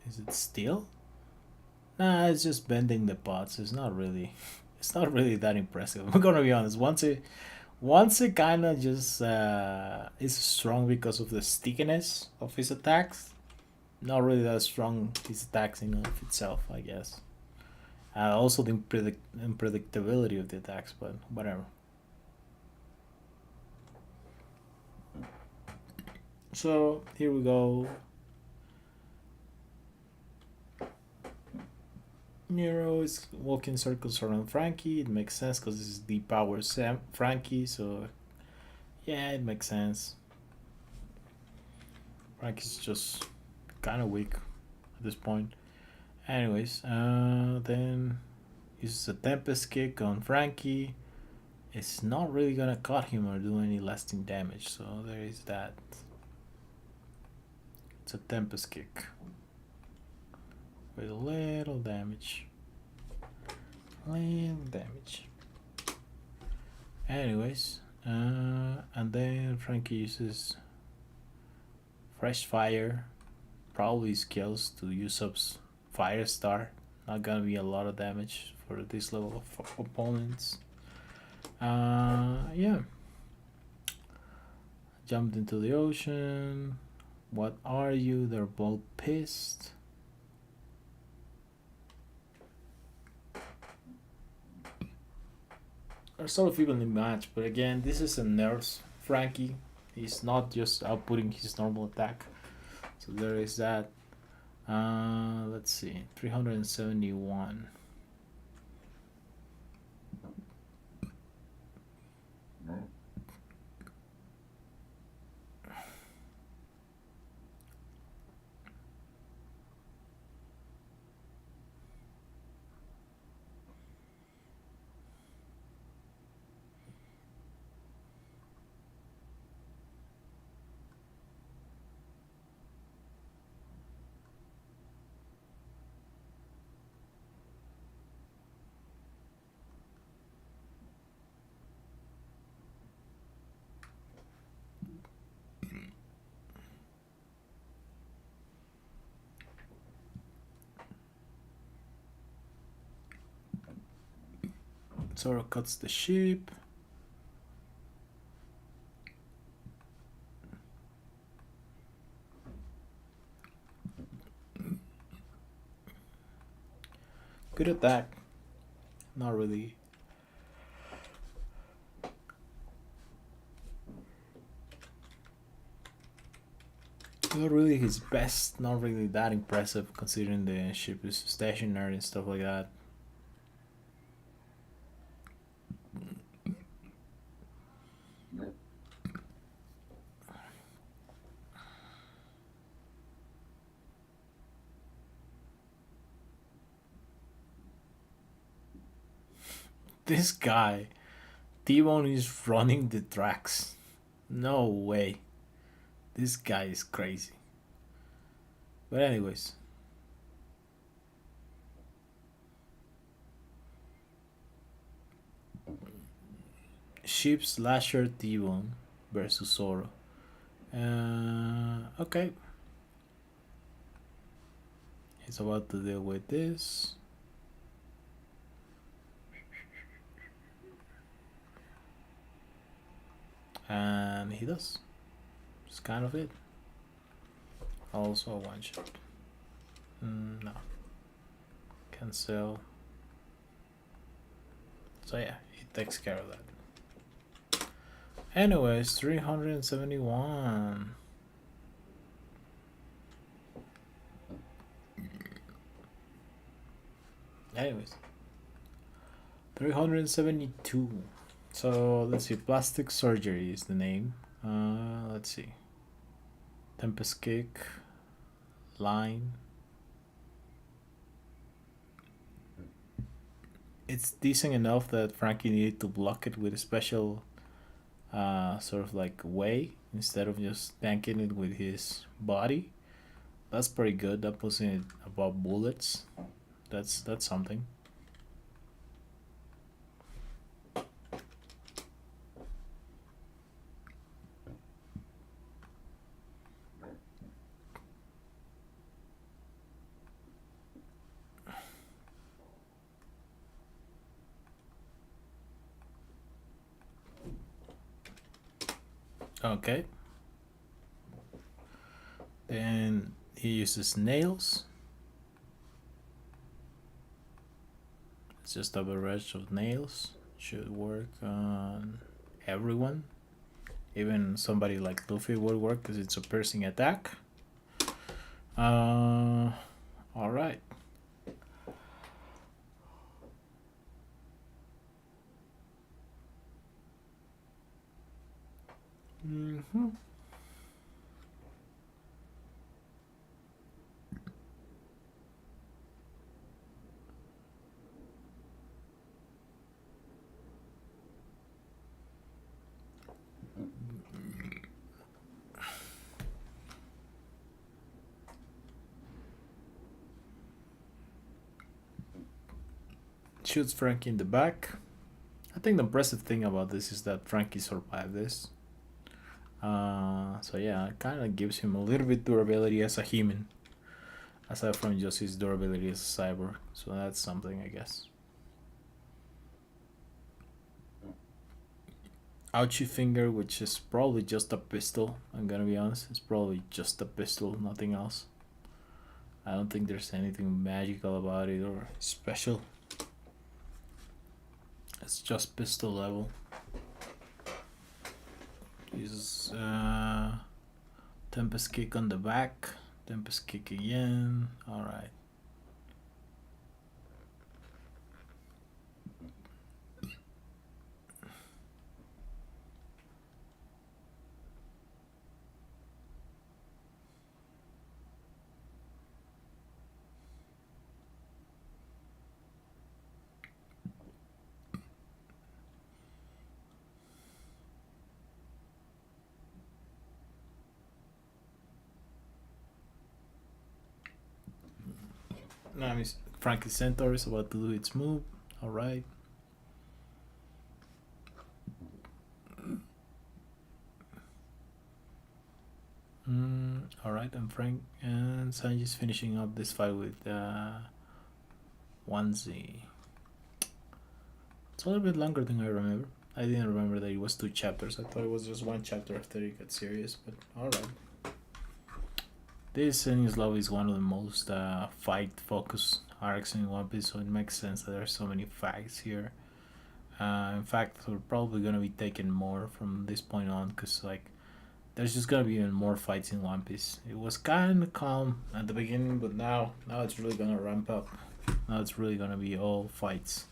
Is it steel? Nah, it's just bending the pots. It's not really. It's not really that impressive. I'm gonna be honest. Once it kind of just is strong because of the stickiness of his attacks. Not really that strong his attacks in of itself, I guess. Also the unpredictability of the attacks, but whatever. So here we go. Nero is walking circles around Frankie. It makes sense because this is the power Sam Frankie, so yeah, it makes sense. Frankie's just kind of weak at this point. Anyways, then uses a Tempest kick on Frankie. It's not really gonna cut him or do any lasting damage, so there is that. It's a Tempest kick with a little damage. Little damage. Anyways, and then Frankie uses Fresh Fire, probably skills to use up Fire Star. Not gonna be a lot of damage for this level of opponents. Yeah. Jumped into the ocean. What are you? They're both pissed. Are sort of evenly matched, but again, this is a nerfs Frankie. He's not just outputting his normal attack. So there is that. Let's see, 371. Zoro cuts the ship. Good attack. Not really. Not really his best. Not really that impressive considering the ship is stationary and stuff like that. This guy, T-Bone, is running the tracks. No way. This guy is crazy. But anyways, Sheep Slasher T-Bone versus Zoro. Okay. He's about to deal with this. And he does. It's kind of it. Also a one shot. No. Cancel. So yeah, he takes care of that. Anyways, 371. Anyways, 372. So let's see. Plastic surgery is the name. Let's see. Tempest kick. Line. It's decent enough that Frankie needed to block it with a special sort of like way instead of just tanking it with his body. That's pretty good. That puts it above bullets. That's something. Okay. Then he uses nails. It's just a barrage of nails. Should work on everyone. Even somebody like Luffy would work because it's a piercing attack. Alright. Mm-hmm. Shoots Frankie in the back. I think the impressive thing about this is that Frankie survived this. So yeah, it kind of gives him a little bit durability as a human, aside from just his durability as a cyborg. So that's something, I guess. Ouchie finger, which is probably just a pistol. I'm gonna be honest, it's probably just a pistol, nothing else. I don't think there's anything magical about it or special. It's just pistol level. Uses Tempest kick on the back. Tempest kick again. Alright. Now Frankie Centaur is about to do its move. Alright. Alright, and Frank and Sanji's finishing up this fight with onesie. It's a little bit longer than I remember. I didn't remember that it was 2 chapters. I thought it was just 1 chapter after it got serious, but alright. This Enies Lobby is one of the most fight-focused arcs in One Piece, so it makes sense that there's so many fights here. In fact, we're probably gonna be taking more from this point on, because like there's just gonna be even more fights in One Piece. It was kind of calm at the beginning, but now it's really gonna ramp up. Now it's really gonna be all fights,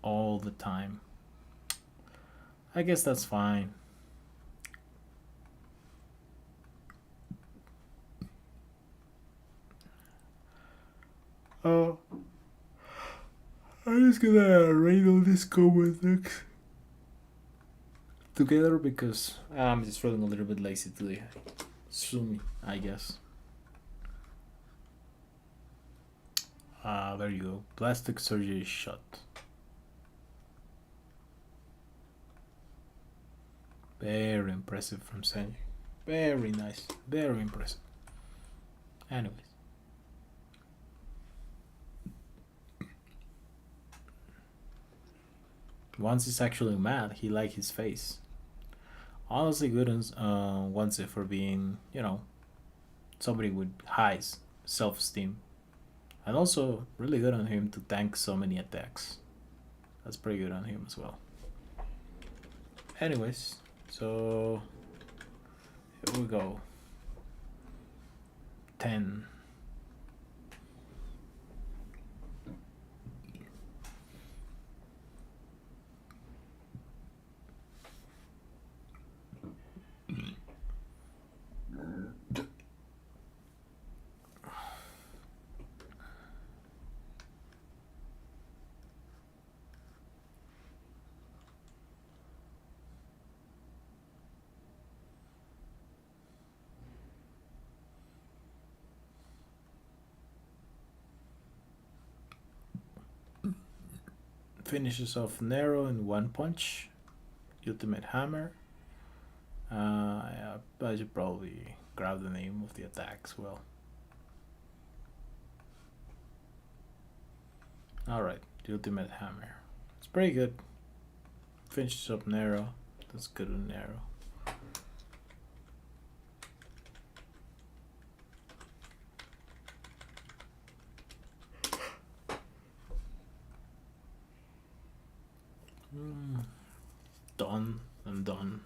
all the time. I guess that's fine. Oh, I'm just gonna rate all these comments together because I'm just feeling a little bit lazy today. Sue me, I guess. There you go. Plastic surgery shot. Very impressive from Sanjay. Very nice. Very impressive. Anyways. Once he's actually mad, he like his face. Honestly, good on Once for being, somebody with high self-esteem. And also, really good on him to tank so many attacks. That's pretty good on him as well. Anyways, so here we go. 10. Finishes off Nero in one punch. Ultimate Hammer. Yeah, I should probably grab the name of the attack as well. Alright, the Ultimate Hammer. It's pretty good. Finishes up Nero. That's good on Nero. Done and done.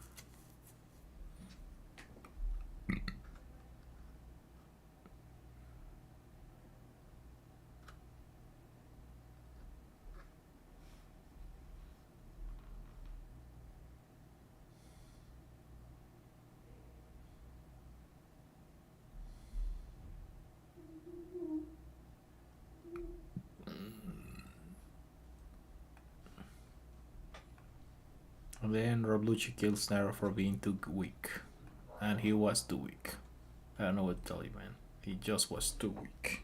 And then Roblucci kills Nero for being too weak. And he was too weak. I don't know what to tell you, man. He just was too weak.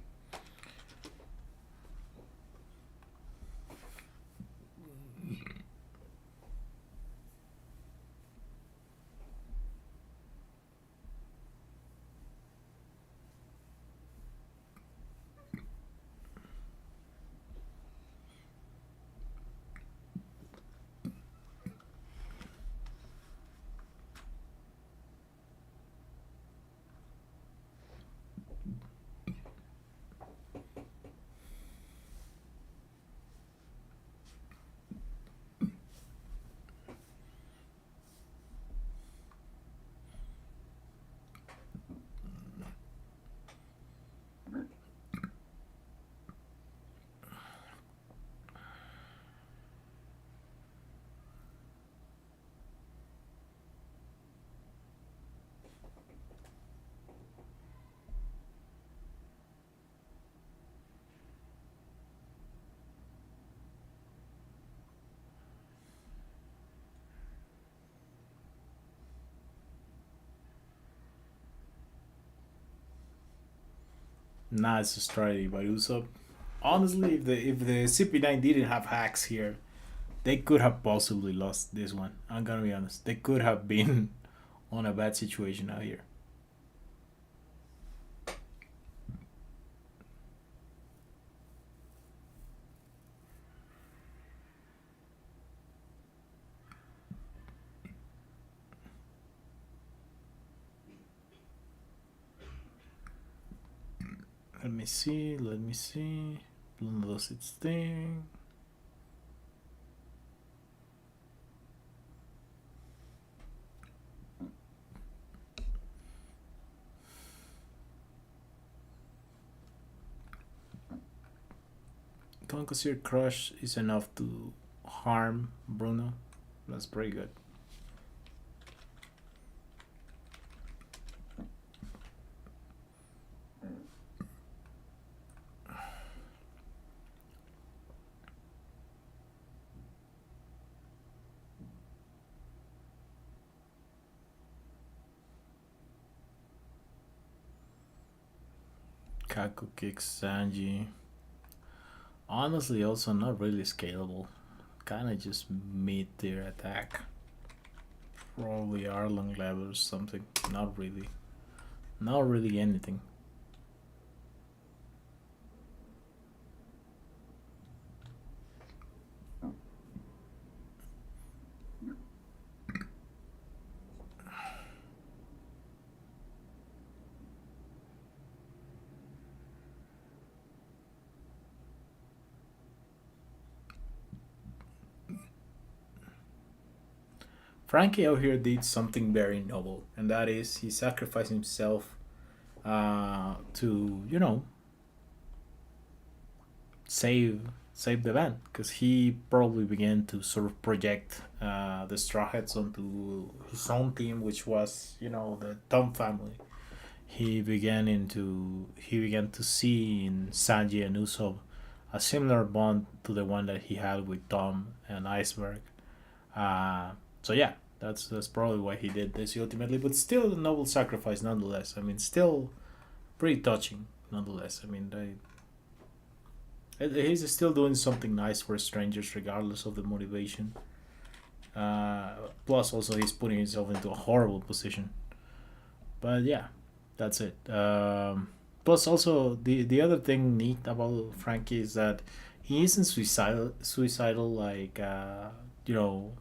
Nice strategy by Usopp. Honestly, if the CP9 didn't have hacks here, they could have possibly lost this one. I'm gonna be honest. They could have been on a bad situation out here. Let me see. Let me see. Bloom does its thing. Conquer Crush is enough to harm Bruno. That's pretty good. Kaku kicks Sanji. Honestly, also not really scalable. Kind of just mid-tier attack. Probably Arlong level or something. Not really. Not really anything. Frankie out here did something very noble, and that is he sacrificed himself to save the band because he probably began to sort of project the Straw Hats onto his own team, which was the Tom family. He began to see in Sanji and Usopp a similar bond to the one that he had with Tom and Iceberg. So yeah, that's probably why he did this ultimately, but still a noble sacrifice nonetheless. I mean, still pretty touching nonetheless. I mean, he's still doing something nice for strangers regardless of the motivation. Plus, also he's putting himself into a horrible position. But yeah, that's it. Plus, also the other thing neat about Frankie is that he isn't suicidal like you know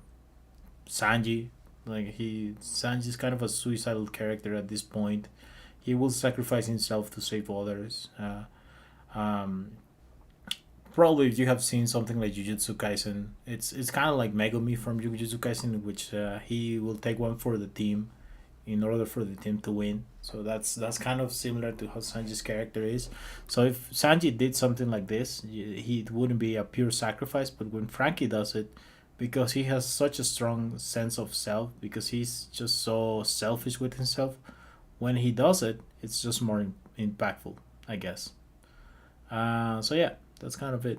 Sanji. Like Sanji's kind of a suicidal character at this point. He will sacrifice himself to save others. Um, Probably if you have seen something like Jujutsu Kaisen, it's kind of like Megumi from Jujutsu Kaisen, in which he will take one for the team in order for the team to win. So that's kind of similar to how Sanji's character is. So if Sanji did something like this, he it wouldn't be a pure sacrifice. But when Frankie does it, because he has such a strong sense of self, because he's just so selfish with himself, when he does it, it's just more impactful, I guess. So yeah, that's kind of it.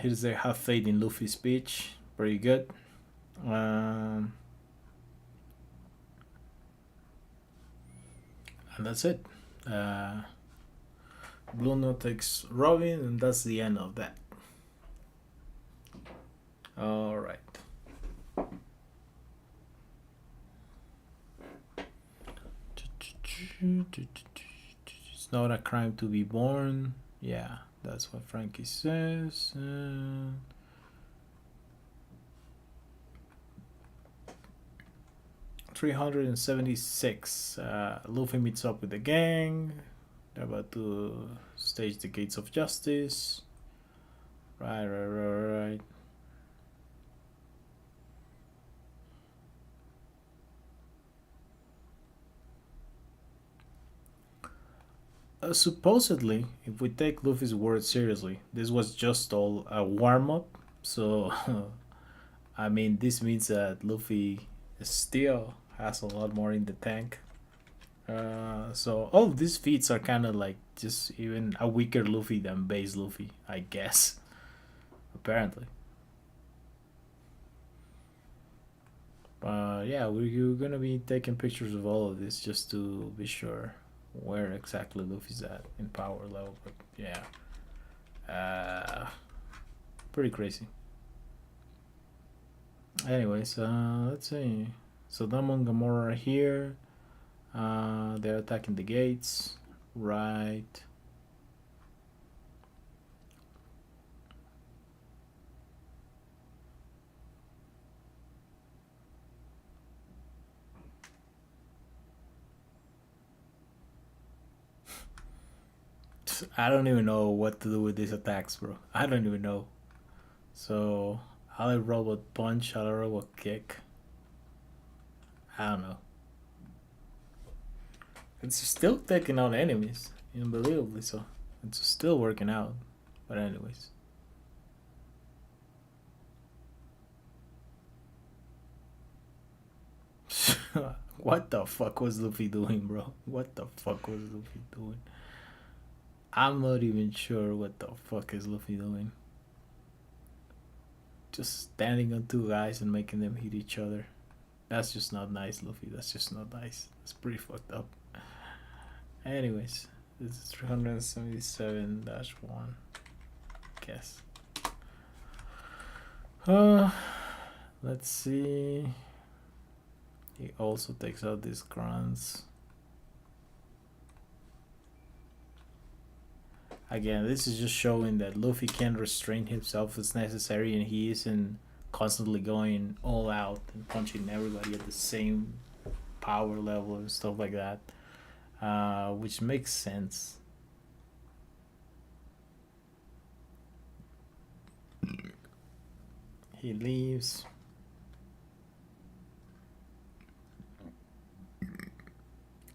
Here's the have faith in Luffy speech. Pretty good. Um, and that's it. Uh, Blue Note takes Robin, and that's the end of that. All right. It's not a crime to be born. Yeah, that's what Frankie says. 376. Luffy meets up with the gang. They're about to stage the gates of justice. Right. Supposedly, if we take Luffy's word seriously, this was just all a warm up. So, I mean, this means that Luffy still has a lot more in the tank. So all of these feats are kind of like just even a weaker Luffy than base Luffy, I guess. Apparently. Yeah, we're gonna be taking pictures of all of this just to be sure where exactly Luffy's at in power level. But yeah, uh, pretty crazy. Anyways, let's see. So Damon and Gamora are here. They're attacking the gates. Right. I don't even know what to do with these attacks, bro. I don't even know. So I'll robot punch, I'll robot kick. I don't know. It's still taking out enemies, unbelievably so. It's still working out. But anyways. What the fuck was Luffy doing, bro? What the fuck was Luffy doing? I'm not even sure what the fuck is Luffy doing. Just standing on two guys and making them hit each other. That's just not nice, Luffy. That's just not nice. It's pretty fucked up. Anyways, this is 377-1. Guess. Let's see. He also takes out these grunts. Again, this is just showing that Luffy can restrain himself as necessary, and he isn't constantly going all out and punching everybody at the same power level and stuff like that, which makes sense. He leaves.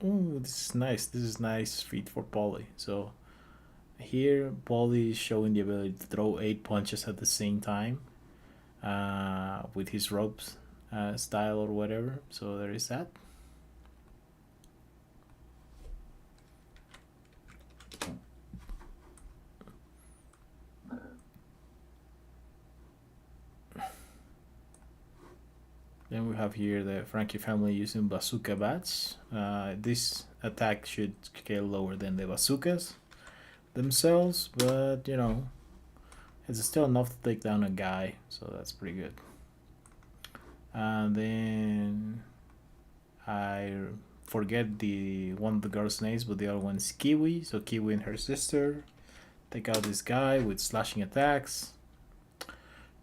Oh, this is nice. This is nice feat for Polly. So here, Polly is showing the ability to throw 8 punches at the same time with his ropes style or whatever. So there is that. Then we have here the Frankie family using bazooka bats. This attack should scale lower than the bazookas themselves, but you know, it's still enough to take down a guy, so that's pretty good. And then I forget the one of the girls' names, but the other one is Kiwi. So Kiwi and her sister take out this guy with slashing attacks,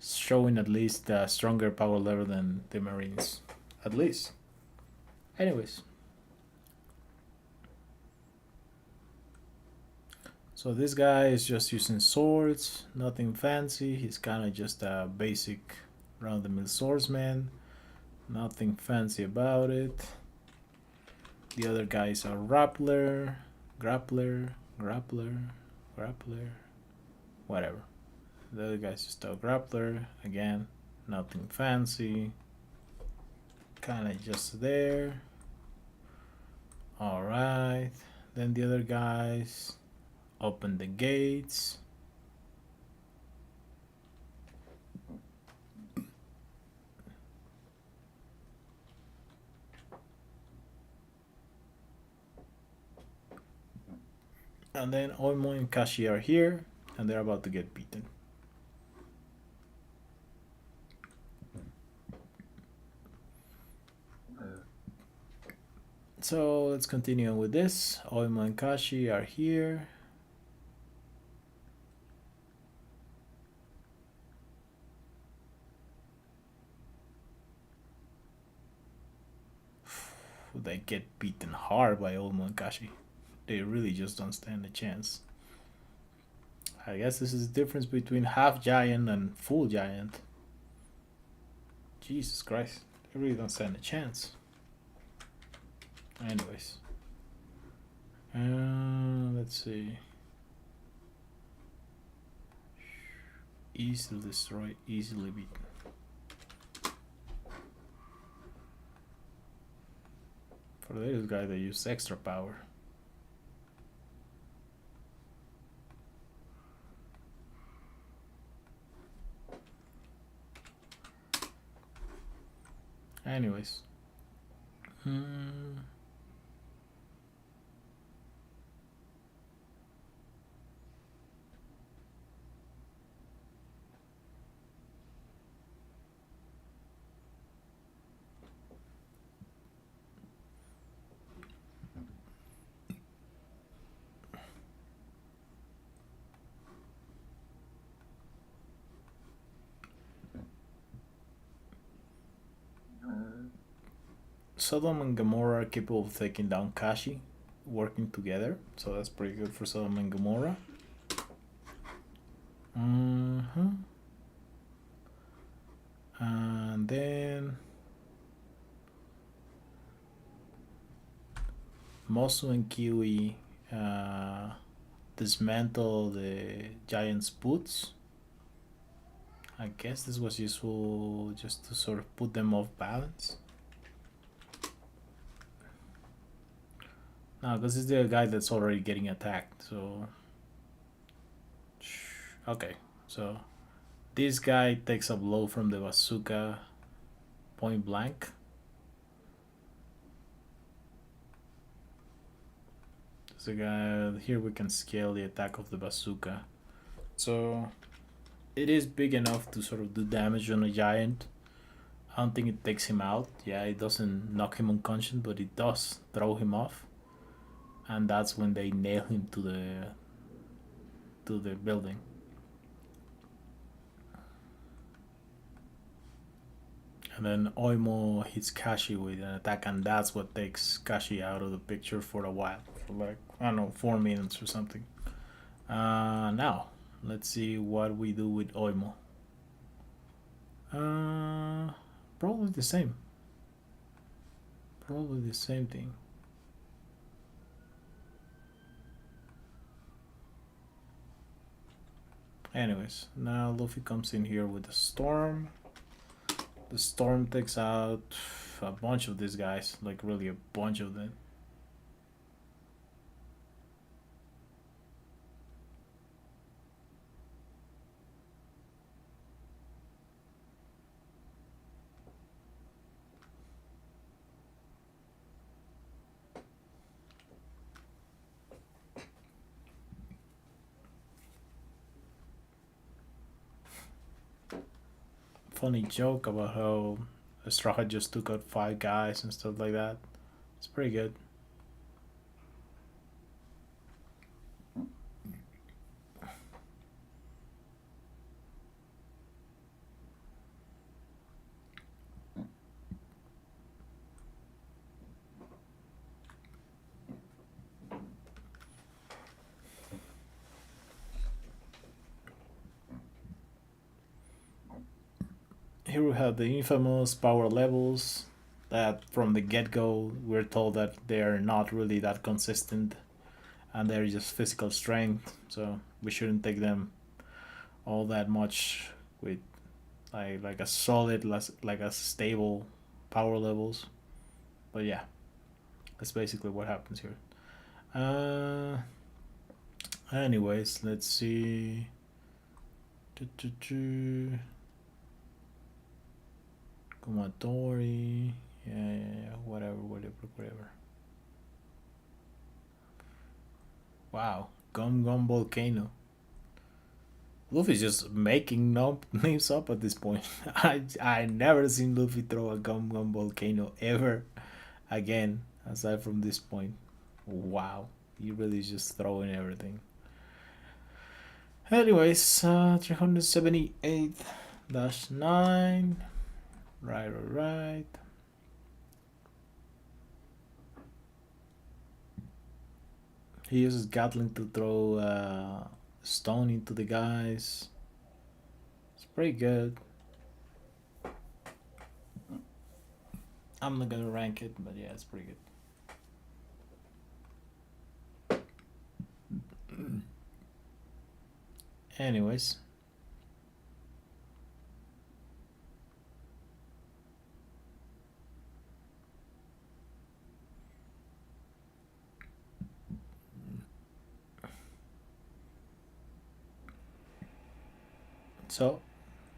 showing at least a stronger power level than the Marines, at least. Anyways, so this guy is just using swords, nothing fancy. He's kind of just a basic round-the-mill swordsman, nothing fancy about it. The other guys are grappler, whatever. The other guy's just a grappler, again, nothing fancy, kind of just there. Alright, then the other guys open the gates. And then Oimo and Kashi are here, and they're about to get beaten. So let's continue with this. Oimo and Kashi are here. They get beaten hard by Oimo and Kashi. They really just don't stand a chance. I guess this is the difference between half giant and full giant. Jesus Christ, they really don't stand a chance. Anyways, let's see. Easily destroyed, easily beaten. For this guy, they use extra power. Anyways. Sodom and Gomorrah are capable of taking down Kashi, working together, so that's pretty good for Sodom and Gomorrah. And then Mosu and Kiwi dismantle the giant's boots. I guess this was useful just to sort of put them off balance. No, because it's the guy that's already getting attacked. So okay, so this guy takes a blow from the bazooka point blank. So here we can scale the attack of the bazooka. So it is big enough to sort of do damage on a giant. I don't think it takes him out. Yeah, it doesn't knock him unconscious, but it does throw him off. And that's when they nail him to the building. And then Oimo hits Kashi with an attack, and that's what takes Kashi out of the picture for a while, for like, I don't know, 4 minutes or something. Now, let's see what we do with Oimo. Probably the same. Probably the same thing. Anyways, now Luffy comes in here with the storm. The storm takes out a bunch of these guys, like really a bunch of them. Funny joke about how Straw Hat just took out 5 guys and stuff like that. It's pretty good. Here we have the infamous power levels that from the get-go we're told that they're not really that consistent and they're just physical strength, so we shouldn't take them all that much with like a solid, like a stable power levels. But yeah, that's basically what happens here. Anyways, let's see. Kumatori. Yeah, whatever. Wow, Gum Gum Volcano. Luffy's just making names up at this point. I never seen Luffy throw a Gum Gum Volcano ever again, aside from this point. Wow, he really is just throwing everything. Anyways, 378-9. Right. He uses Gatling to throw stone into the guys. It's pretty good. I'm not gonna rank it, but yeah, it's pretty good. Anyways. So,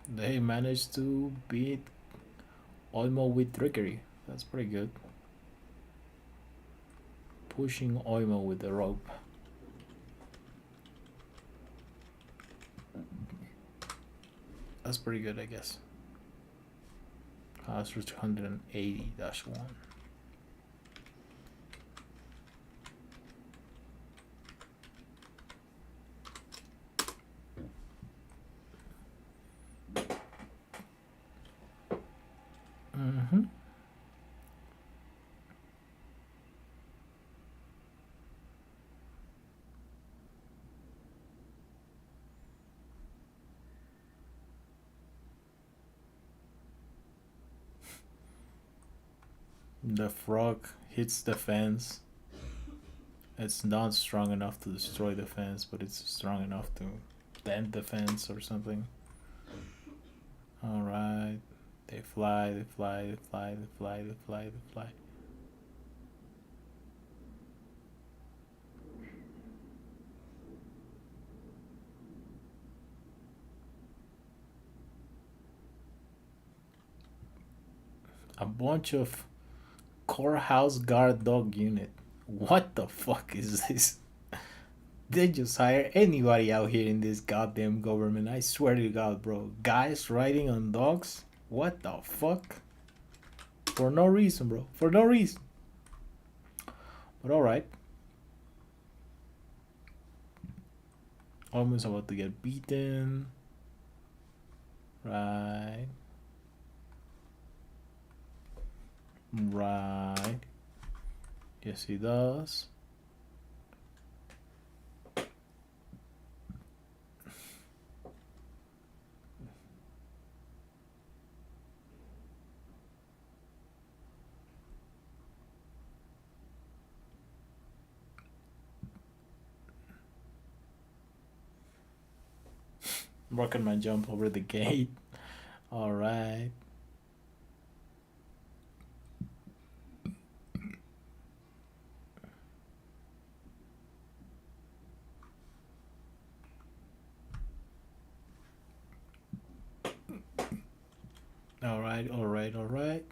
they managed to beat Oimo with trickery. That's pretty good. Pushing Oimo with the rope. That's pretty good, I guess. That's for 280-1. Mm-hmm. The frog hits the fence. It's not strong enough to destroy the fence, but it's strong enough to dent the fence or something. Alright. They fly. A bunch of courthouse guard dog unit. What the fuck is this? They just hire anybody out here in this goddamn government. I swear to God, bro. Guys riding on dogs? What the fuck? For no reason, bro. For no reason. But alright. Almost about to get beaten. Right. Right. Yes, he does. Working my jump over the gate. Alright. Alright, alright, alright.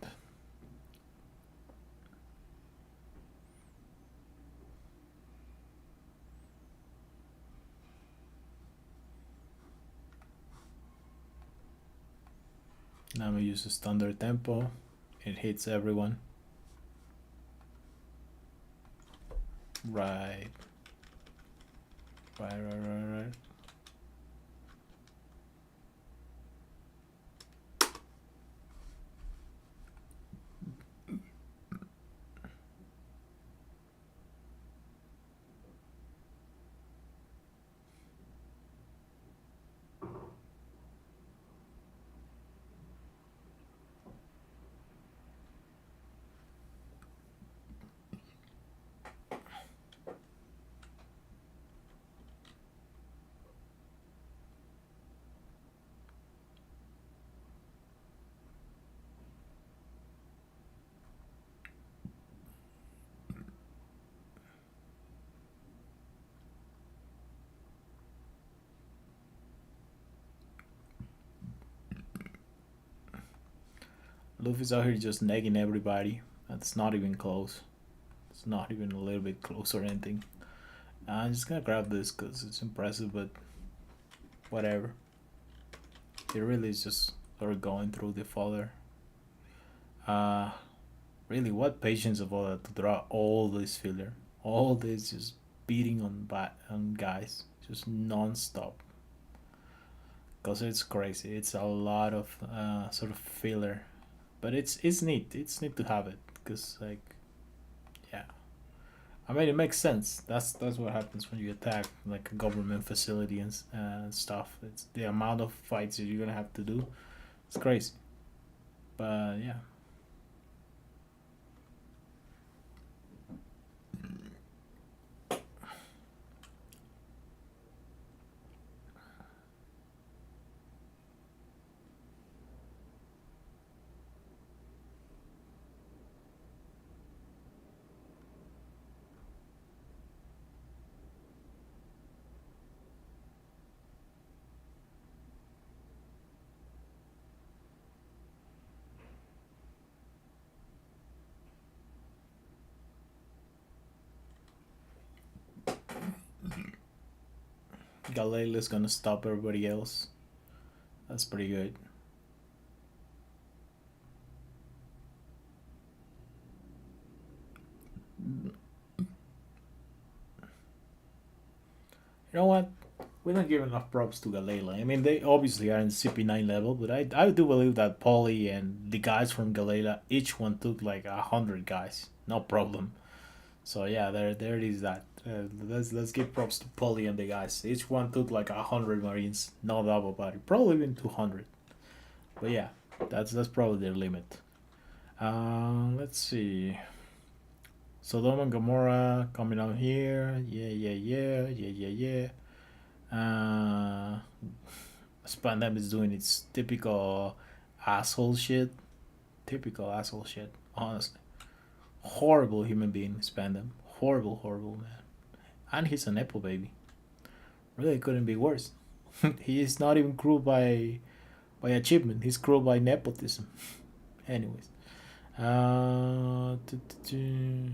Now I'm gonna use a standard tempo. It hits everyone. Right. Right. Luffy's out here just negging everybody. That's not even close. It's not even a little bit close or anything. I'm just gonna grab this because it's impressive, but whatever. It really is just sort of going through the fodder. Really, what patience of all that to draw all this filler, all this just beating on guys, just non-stop. Cause it's crazy. It's a lot of sort of filler, but it's neat. It's neat to have it because like, yeah. I mean, it makes sense. That's what happens when you attack like a government facility and stuff. It's the amount of fights that you're gonna have to do. It's crazy. But yeah. Galela's gonna stop everybody else. That's pretty good. You know what? We don't give enough props to Galela. I mean, they obviously are in CP9 level, but I do believe that Polly and the guys from Galela, each one took like 100 guys, no problem. So yeah, there it is. That let's give props to Polly and the guys. Each one took like 100 Marines, no doubt about it. Probably even 200. But yeah, that's probably their limit. Let's see. Sodom and Gomorrah coming out here. Yeah. Uh, Spandam is doing its typical asshole shit. Typical asshole shit. Honestly, horrible human being. Spandam. Horrible man. And he's a nepo baby. Really couldn't be worse. He is not even cruel by achievement. He's cruel by nepotism. Anyways, Uh, tu- tu- tu.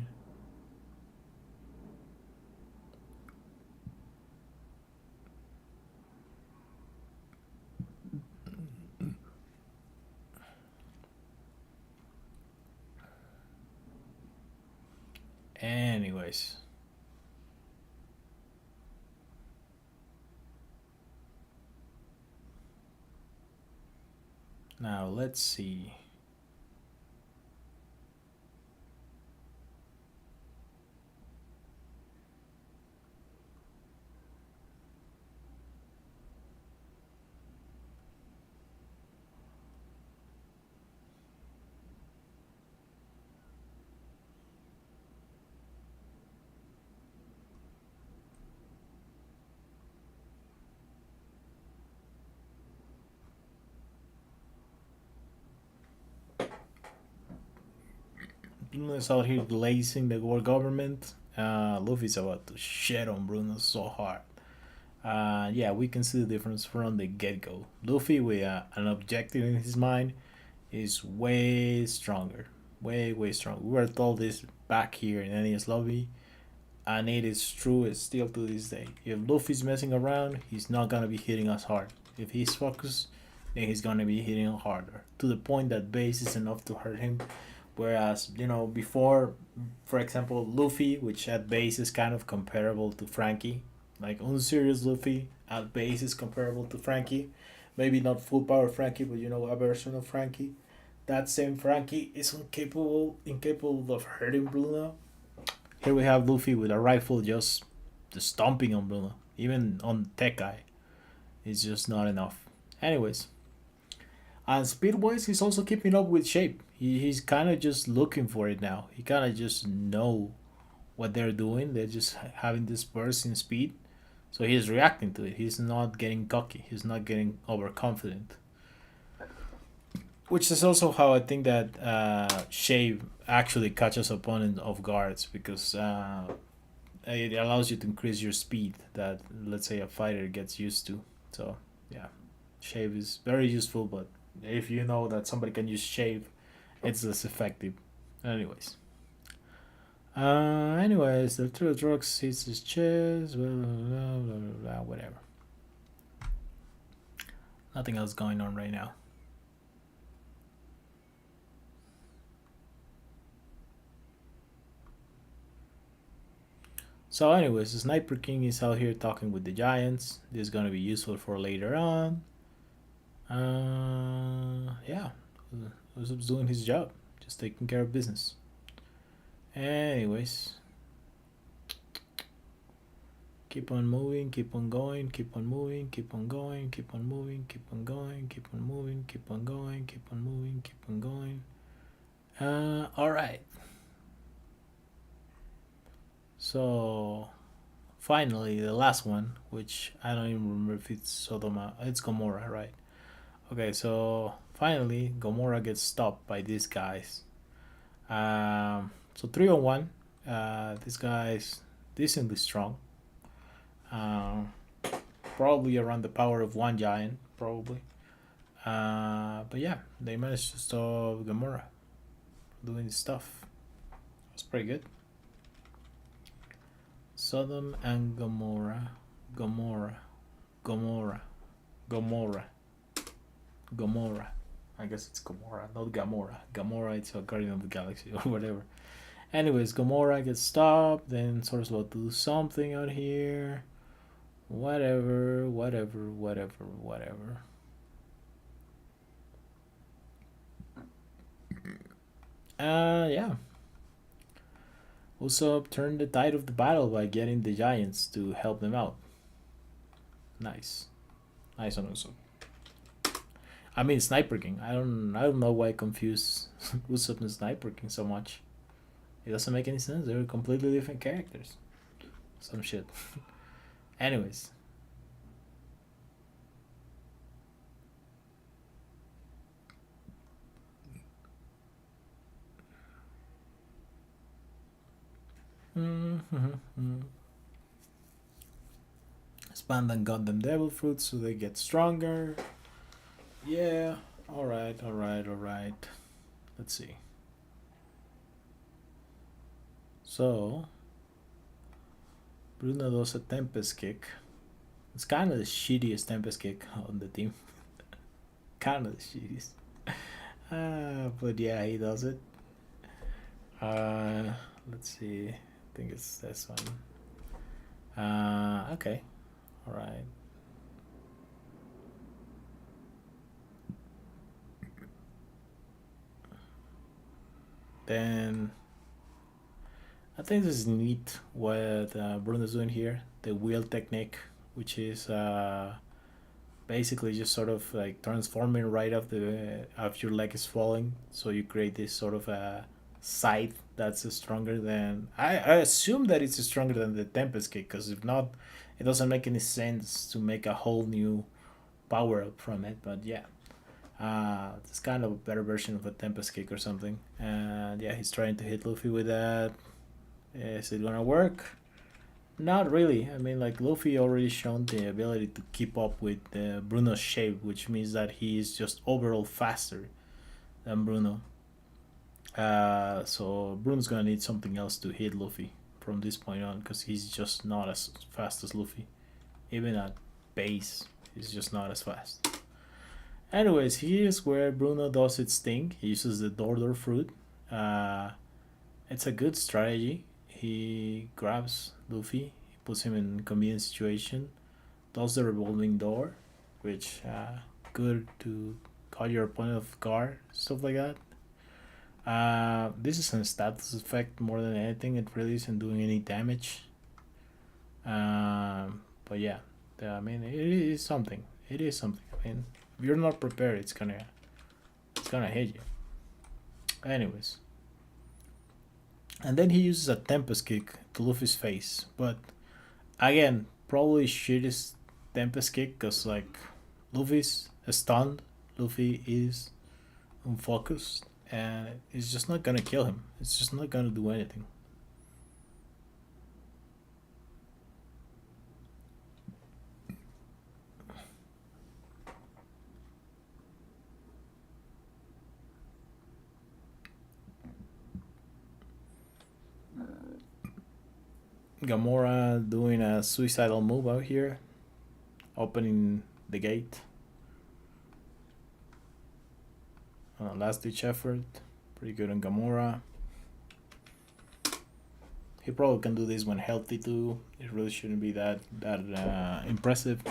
Anyways, now let's see. Bruno's out here glazing the world government. Luffy's about to shit on Bruno so hard. Yeah, we can see the difference from the get go. Luffy, with an objective in his mind, is way stronger. Way stronger. We were told this back here in NES Lobby, and it is true still to this day. If Luffy's messing around, he's not gonna be hitting us hard. If he's focused, then he's gonna be hitting harder. To the point that base is enough to hurt him. Whereas, before, for example, Luffy, which at base is kind of comparable to Frankie, like unserious Luffy at base is comparable to Frankie. Maybe not full power Frankie, but a version of Frankie. That same Frankie is incapable of hurting Bruno. Here we have Luffy with a rifle just stomping on Bruno. Even on Tech Guy. It's just not enough. Anyways. And speed wise, he's also keeping up with shape. He's kind of just looking for it now. He kind of just know what they're doing. They're just having this burst in speed. So he's reacting to it. He's not getting cocky. He's not getting overconfident. Which is also how I think that Shave actually catches opponent off guards, because it allows you to increase your speed that, let's say, a fighter gets used to. So yeah, Shave is very useful, but if you know that somebody can use Shave, it's less effective. Anyways. Anyways, the True Drugs hits his chest, whatever. Nothing else going on right now. So, anyways, the Sniper King is out here talking with the Giants. This is gonna be useful for later on. Yeah, Usopp's doing his job, just taking care of business. Anyways, keep on moving, keep on going, keep on moving, keep on going, keep on moving, keep on going, keep on moving, keep on going, keep on moving, keep on going. All right. So finally, the last one, which I don't even remember if it's Sodoma. It's Gomorrah, right? Okay, so finally, Gomorrah gets stopped by these guys. So 3-on-1. This guy's decently strong. Um, Probably around the power of one giant, probably. But yeah, they managed to stop Gamora doing stuff. It's pretty good. Sodom and Gomorrah, Gomorrah, Gomorrah, Gomorrah, Gomorrah. I guess it's Gomorrah, not Gamora. Gamora, it's a Guardian of the Galaxy or whatever. Anyways, Gomorrah gets stopped. Then Source about to do something out here. Whatever, whatever, whatever, whatever. Yeah. Usopp turned the tide of the battle by getting the giants to help them out. Nice, nice on Usopp. I mean, Sniper King. I don't know why I confuse Usopp and Sniper King so much. It doesn't make any sense. They're completely different characters. Some shit. Anyways. Mm-hmm. Spandan got them devil fruits so they get stronger. Yeah. Alright, alright, alright. Let's see. So Bruno does a Tempest kick. It's kind of the shittiest Tempest kick on the team. Kind of the shittiest. But yeah, he does it. Let's see. I think it's this one. Okay. All right. Then I think this is neat what Bruno's doing here. The wheel technique, which is basically just sort of like transforming right after your leg is falling. So you create this sort of a scythe that's stronger than I assume that it's stronger than the Tempest kick, because if not, it doesn't make any sense to make a whole new power up from it. But yeah, it's kind of a better version of a Tempest kick or something. And yeah, he's trying to hit Luffy with that. Is it gonna work? Not really. I mean, like Luffy already shown the ability to keep up with Bruno's shape, which means that he is just overall faster than Bruno. So Bruno's gonna need something else to hit Luffy from this point on, because he's just not as fast as Luffy. Even at base, he's just not as fast. Anyways, here's where Bruno does its thing. He uses the Dordor fruit. It's a good strategy. He grabs Luffy, he puts him in a convenient situation, does the revolving door, which good to caught your opponent off guard, stuff like that. This is a status effect more than anything. It really isn't doing any damage. But yeah, I mean, it is something. It is something. I mean, if you're not prepared, it's gonna hit you. Anyways, and then he uses a Tempest kick to Luffy's face, but again, probably shittiest Tempest kick, because like Luffy's stunned, Luffy is unfocused, and it's just not gonna kill him. It's just not gonna do anything. Gamora doing a suicidal move out here, opening the gate. Last ditch effort, pretty good on Gamora. He probably can do this when healthy too. It really shouldn't be that impressive.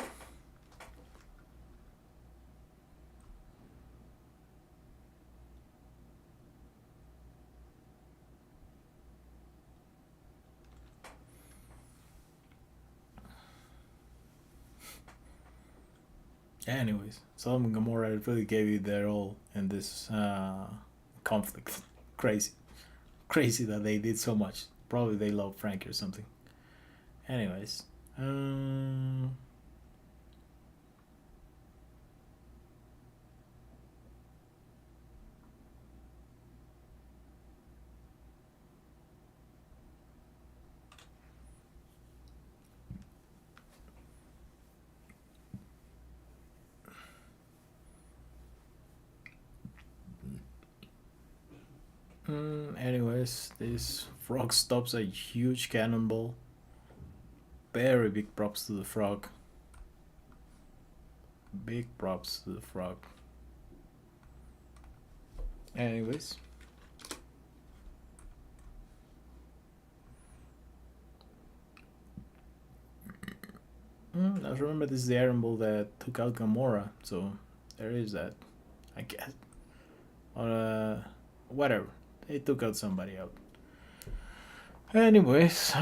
Anyways, Solomon and Gamora really gave you their all in this conflict. Crazy. Crazy that they did so much. Probably they love Frankie or something. Anyways. Anyways, this frog stops a huge cannonball. Very big props to the frog. Big props to the frog. Anyways. I remember this is the Iron Bull that took out Gamora, so there is that, I guess. Or whatever. They took out somebody out. Anyways,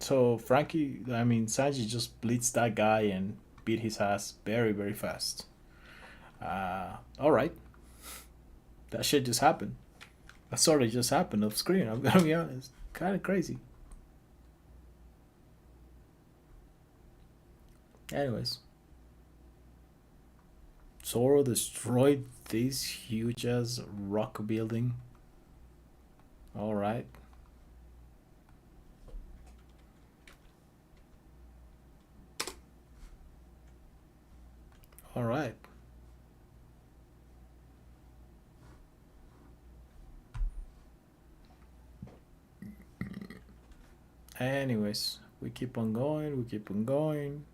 so Frankie, I mean Sanji just blitzed that guy and beat his ass very very fast. All right, that shit just happened. That sort of just happened off screen. I'm gonna be honest, kind of crazy. Anyways, Zoro destroyed this huge ass rock building. All right. All right. Anyways, we keep on going, we keep on going,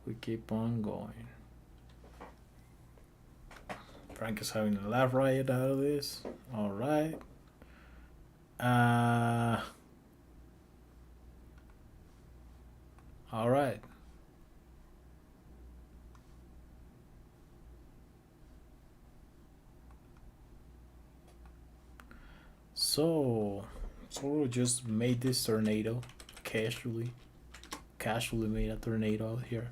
we keep on going. Frank is having a laugh riot out of this. All right. Uh, all right. So, Zoro just made this tornado casually made a tornado out here.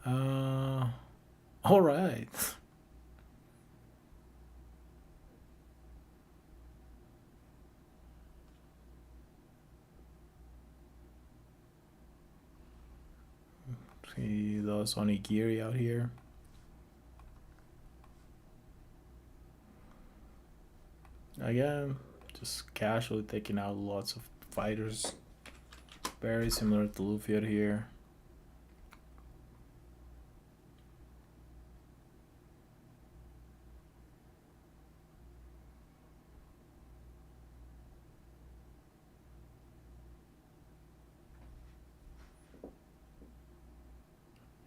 Uh, all right. He does onigiri out here. Again, just casually taking out lots of fighters. Very similar to Luffy out here.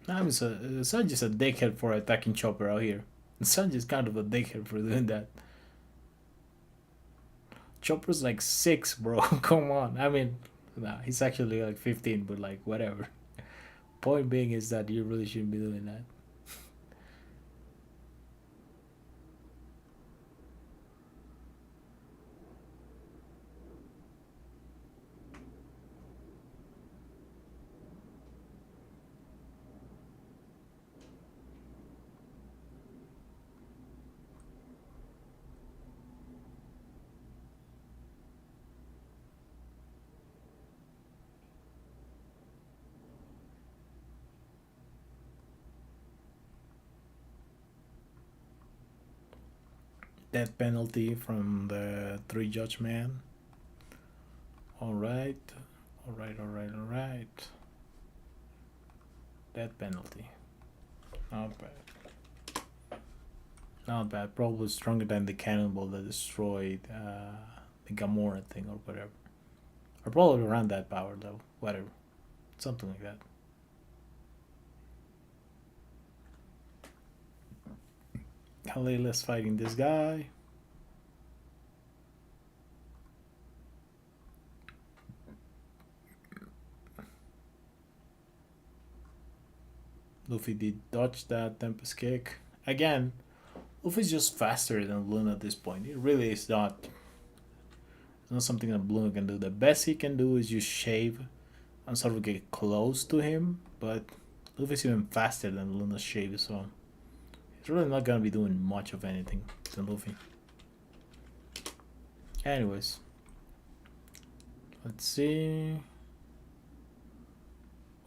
I'm Sanji's a dickhead for attacking Chopper out here. Sanji's kind of a dickhead for doing that. Chopper's like 6, bro. Come on. I mean, nah, he's actually like 15, but like, whatever. Point being is that you really shouldn't be doing that. Death penalty from the three judge man. Alright. Alright. Death penalty. Not bad. Not bad. Probably stronger than the cannonball that destroyed the Gamora thing or whatever. Or probably around that power though. Whatever. Something like that. Kalila's fighting this guy. Luffy did dodge that Tempest kick. Again, Luffy's just faster than Luna at this point. It really is not. It's not something that Luna can do. The best he can do is just shave and sort of get close to him, but Luffy's even faster than Luna's shave, so he's really not gonna be doing much of anything to Luffy. Anyways, let's see.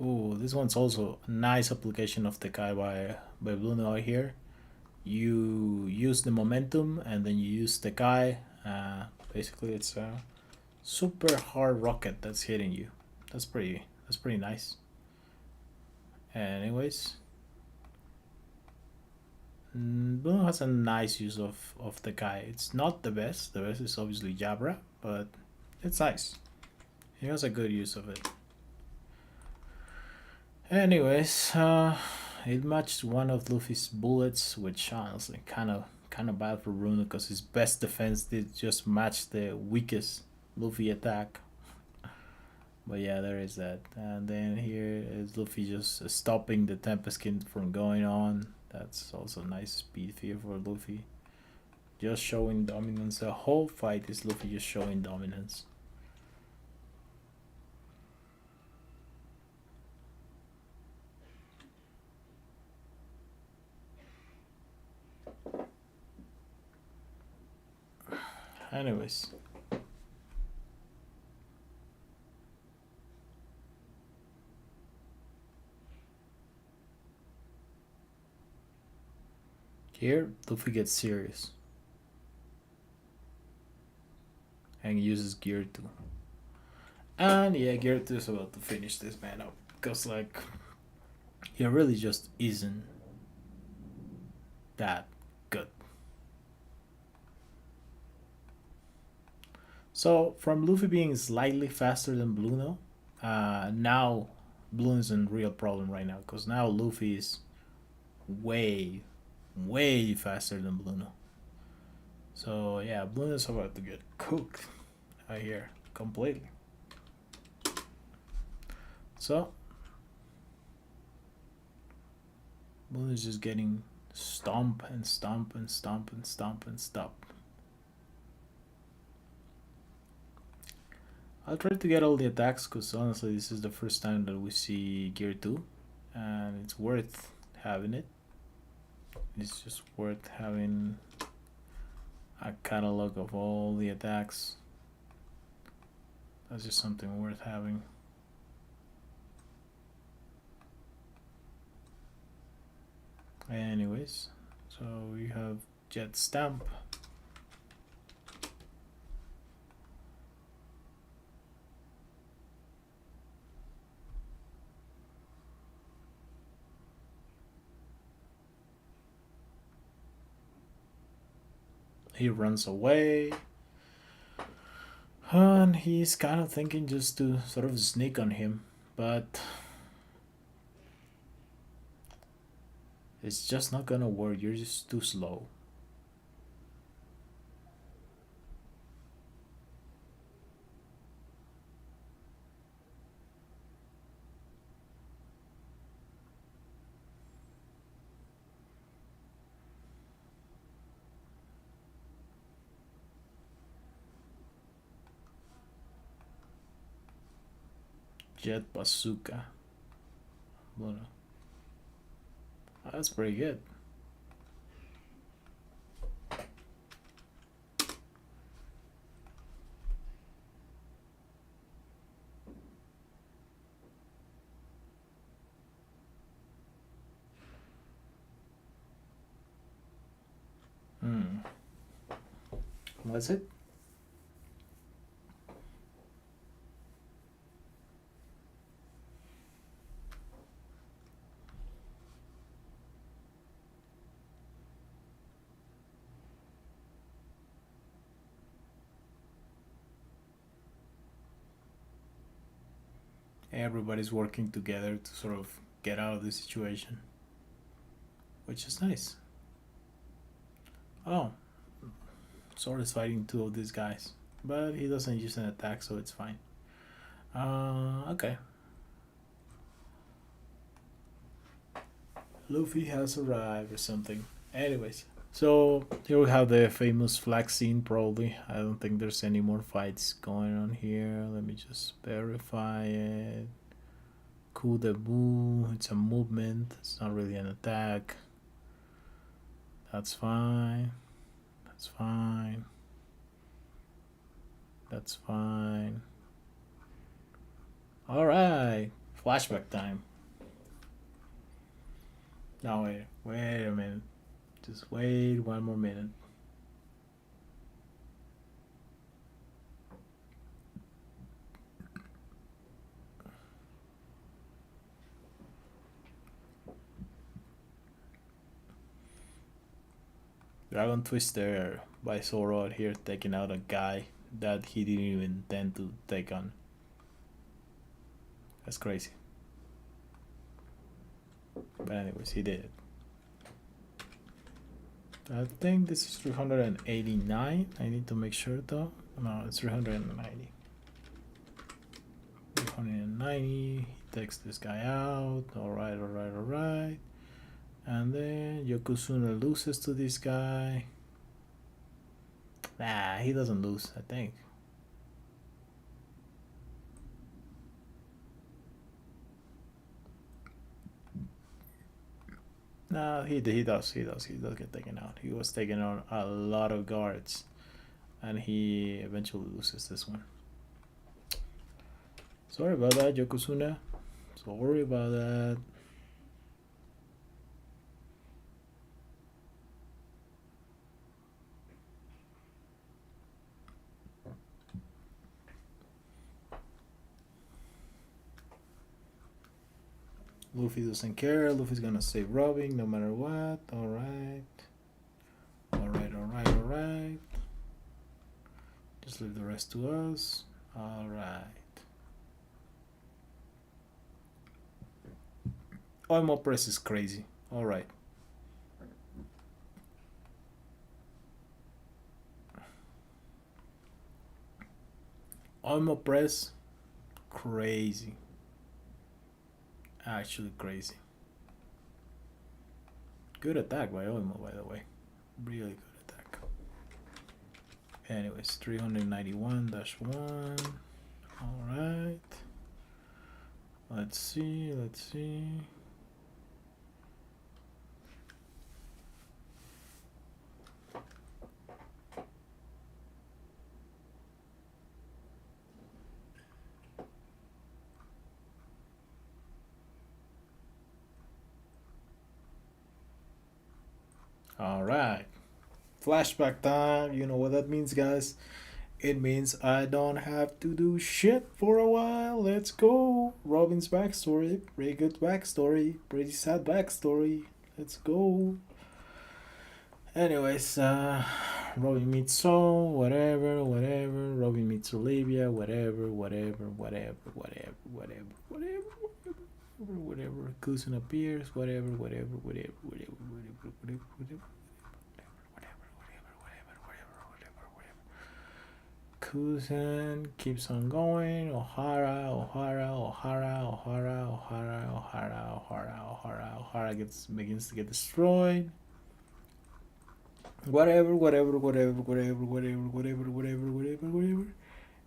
Oh, this one's also a nice application of the Kai by Luna out here. You use the momentum and then you use the Kai. Basically, it's a super hard rocket that's hitting you. That's pretty nice. Anyways, Bruno has a nice use of the Kai. It's not the best. The best is obviously Jabra, but it's nice. He has a good use of it. Anyways, it matched one of Luffy's bullets, which honestly kind of bad for Bruno because his best defense did just match the weakest Luffy attack. But yeah, there is that. And then here is Luffy just stopping the Tempest skin from going on. That's also nice speed fear for Luffy. Just showing dominance. The whole fight is Luffy just showing dominance. Anyways. Here, Luffy gets serious. And uses Gear 2. And yeah, Gear 2 is about to finish this man up. Because, like, He really just isn't that good. So from Luffy being slightly faster than Bluno, now Bluno's in real problem right now because now Luffy is way, way faster than Bluno. So yeah, Bluno's about to get cooked out here completely. So Bluno's just getting stomp and stomp and stomp and stomp and stomp. I'll try to get all the attacks because honestly this is the first time that we see Gear 2 and it's worth having it. It's just worth having a catalog of all the attacks. That's just something worth having. Anyways, so we have Jet Stamp. He runs away. And he's kind of thinking just to sort of sneak on him, but it's just not gonna work. You're just too slow. Jet Bazooka. Bueno. That's pretty good. That's it. Everybody's working together to sort of get out of the situation, which is nice. Oh, Sword is fighting two of these guys, but he doesn't use an attack, so it's fine. Okay. Luffy has arrived or something. Anyways, so here we have the famous flag scene. Probably, I don't think there's any more fights going on here. Let me just verify it. Coup de bout. It's a movement. It's not really an attack. That's fine. That's fine. That's fine. All right. Flashback time. No, wait a minute. Just wait one more minute. Dragon Twister by Zoro out here taking out a guy that he didn't even intend to take on. That's crazy. But anyways, he did it. I think this is 389. I need to make sure though. No, it's 390. 390. He takes this guy out. Alright, alright, alright. And then Yokozuna loses to this guy. Nah, he doesn't lose, I think. No, he does get taken out. He was taking on a lot of guards, and he eventually loses this one. Sorry about that, Yokozuna. Sorry about that. Luffy doesn't care. Luffy's gonna save Robin no matter what. Alright. Alright. Just leave the rest to us. Alright. Oimo Press is crazy. Alright. Oimo Press, crazy. Actually crazy. Good attack by Oimo, by the way. Really good attack. Anyways, 391-1. Alright. Let's see. Alright. Flashback time. You know what that means, guys. It means I don't have to do shit for a while. Let's go. Robin's backstory. Pretty good backstory. Pretty sad backstory. Let's go. Anyways, Robin meets Saul, whatever. Robin meets Olivia, whatever. Cousin appears, whatever. Cousin keeps on going. Ohara begins to get destroyed. Whatever.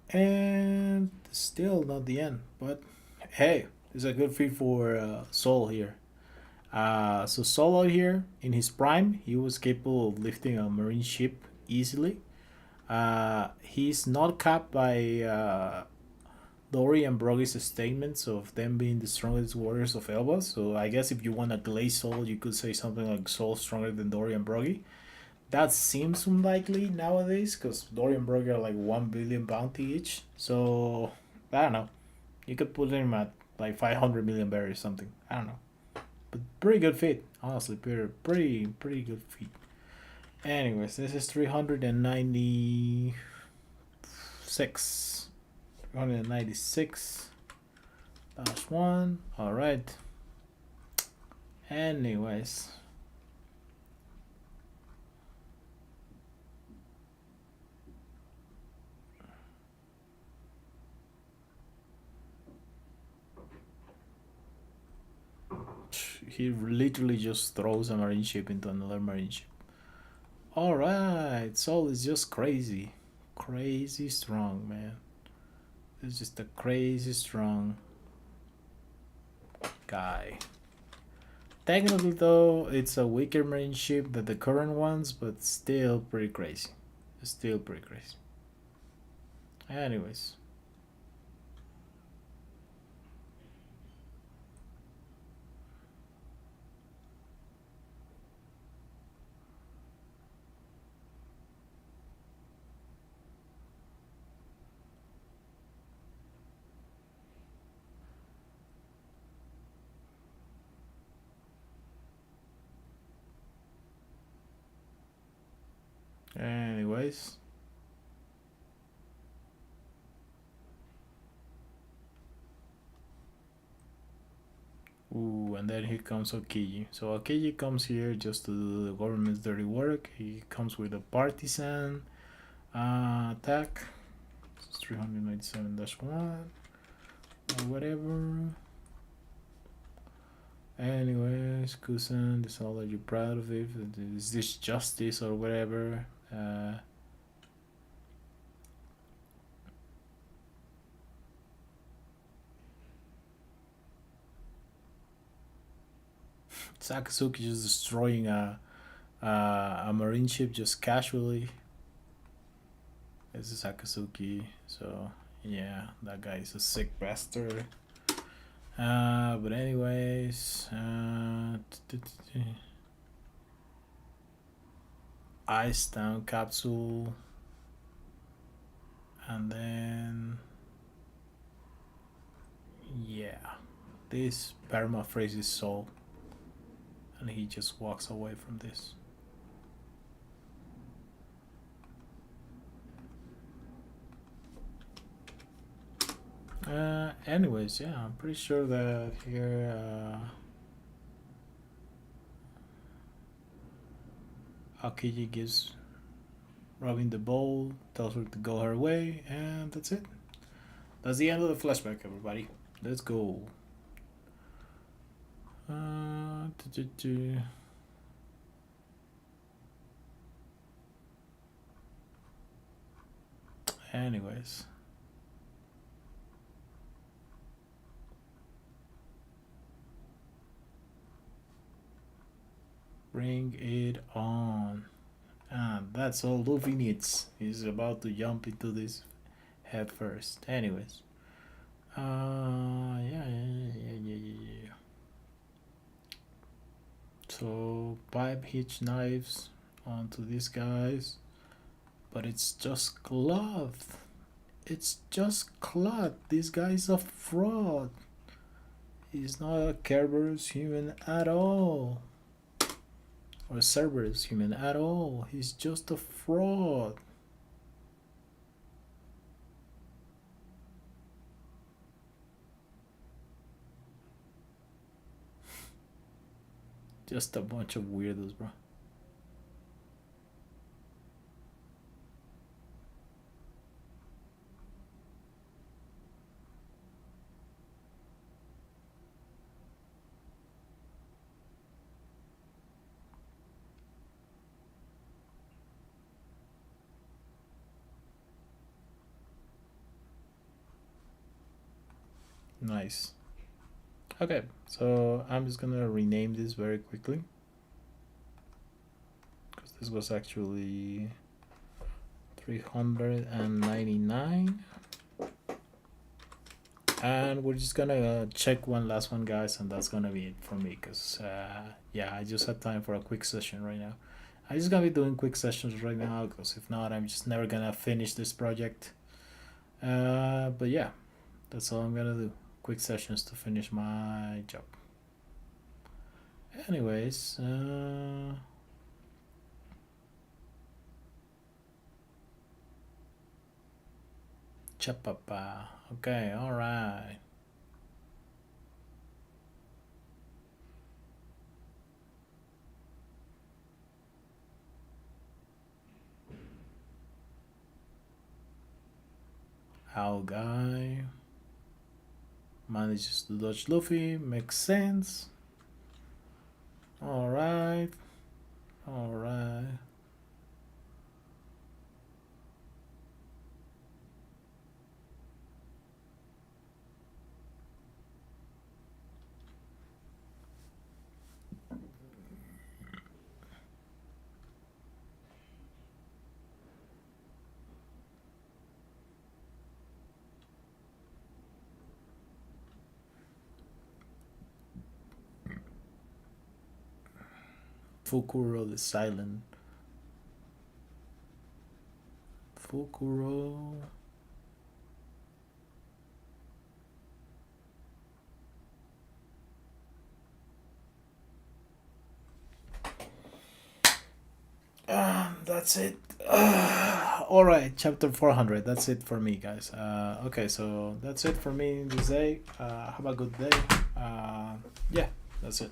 And still not the end. But hey, it's a good feat for Soul here. So Solo here, in his prime, he was capable of lifting a marine ship easily. He's not capped by Dory and Brogy's statements of them being the strongest warriors of Elba. So I guess if you want to glaze Soul, you could say something like Soul stronger than Dory and Brogy. That seems unlikely nowadays because Dory and Brogy are like 1 billion bounty each. So I don't know. You could put him at like 500 million berries or something. I don't know. But pretty good feat, honestly. Pretty good feat. Anyways, this is 396. 396. Last one. Alright. Anyways. He literally just throws a marine ship into another marine ship. Alright, Soul is just crazy. Crazy strong, man. It's just a crazy strong guy. Technically, though, it's a weaker marine ship than the current ones, but still pretty crazy. Still pretty crazy. Anyways. Anyways. Ooh, and then here comes Okiji. So Okiji comes here just to do the government's dirty work. He comes with a partisan attack. It's 397-1 or whatever. Anyways, Kusan, this is all that you're proud of it. Is this justice or whatever? Sakasuki just destroying a marine ship just casually. This is Akatsuki, so yeah, that guy is a sick bastard. But anyways, Ice Down Capsule, and then yeah, This permaphrase his soul, and he just walks away from this. Anyways, yeah, I'm pretty sure that here Aokiji gives Robin the bowl, tells her to go her way, and that's it. That's the end of the flashback, everybody. Let's go. Anyways. Bring it on. And that's all Luffy needs. He's about to jump into this head first. Anyways. Yeah. So pipe hitch knives onto these guys. But it's just cloth. It's just cloth. This guy's a fraud. He's not a Kerberos human at all. Or a Cerberus human at all. He's just a fraud. Just a bunch of weirdos, bro. Nice. Okay, so I'm just gonna rename this very quickly because this was actually 399, and we're just gonna check one last one, guys, and that's gonna be it for me because yeah, I just had time for a quick session right now. I'm just gonna be doing quick sessions right now because if not, I'm just never gonna finish this project. But yeah, that's all I'm gonna do. Quick sessions to finish my job. Anyways, Chapapa. Okay, alright. Owl guy manages to dodge Luffy, makes sense. Alright. Fukuro the silent. Fukuro. That's it. All right, chapter 400. That's it for me, guys. Okay, so that's it for me this day. Have a good day. Yeah, that's it.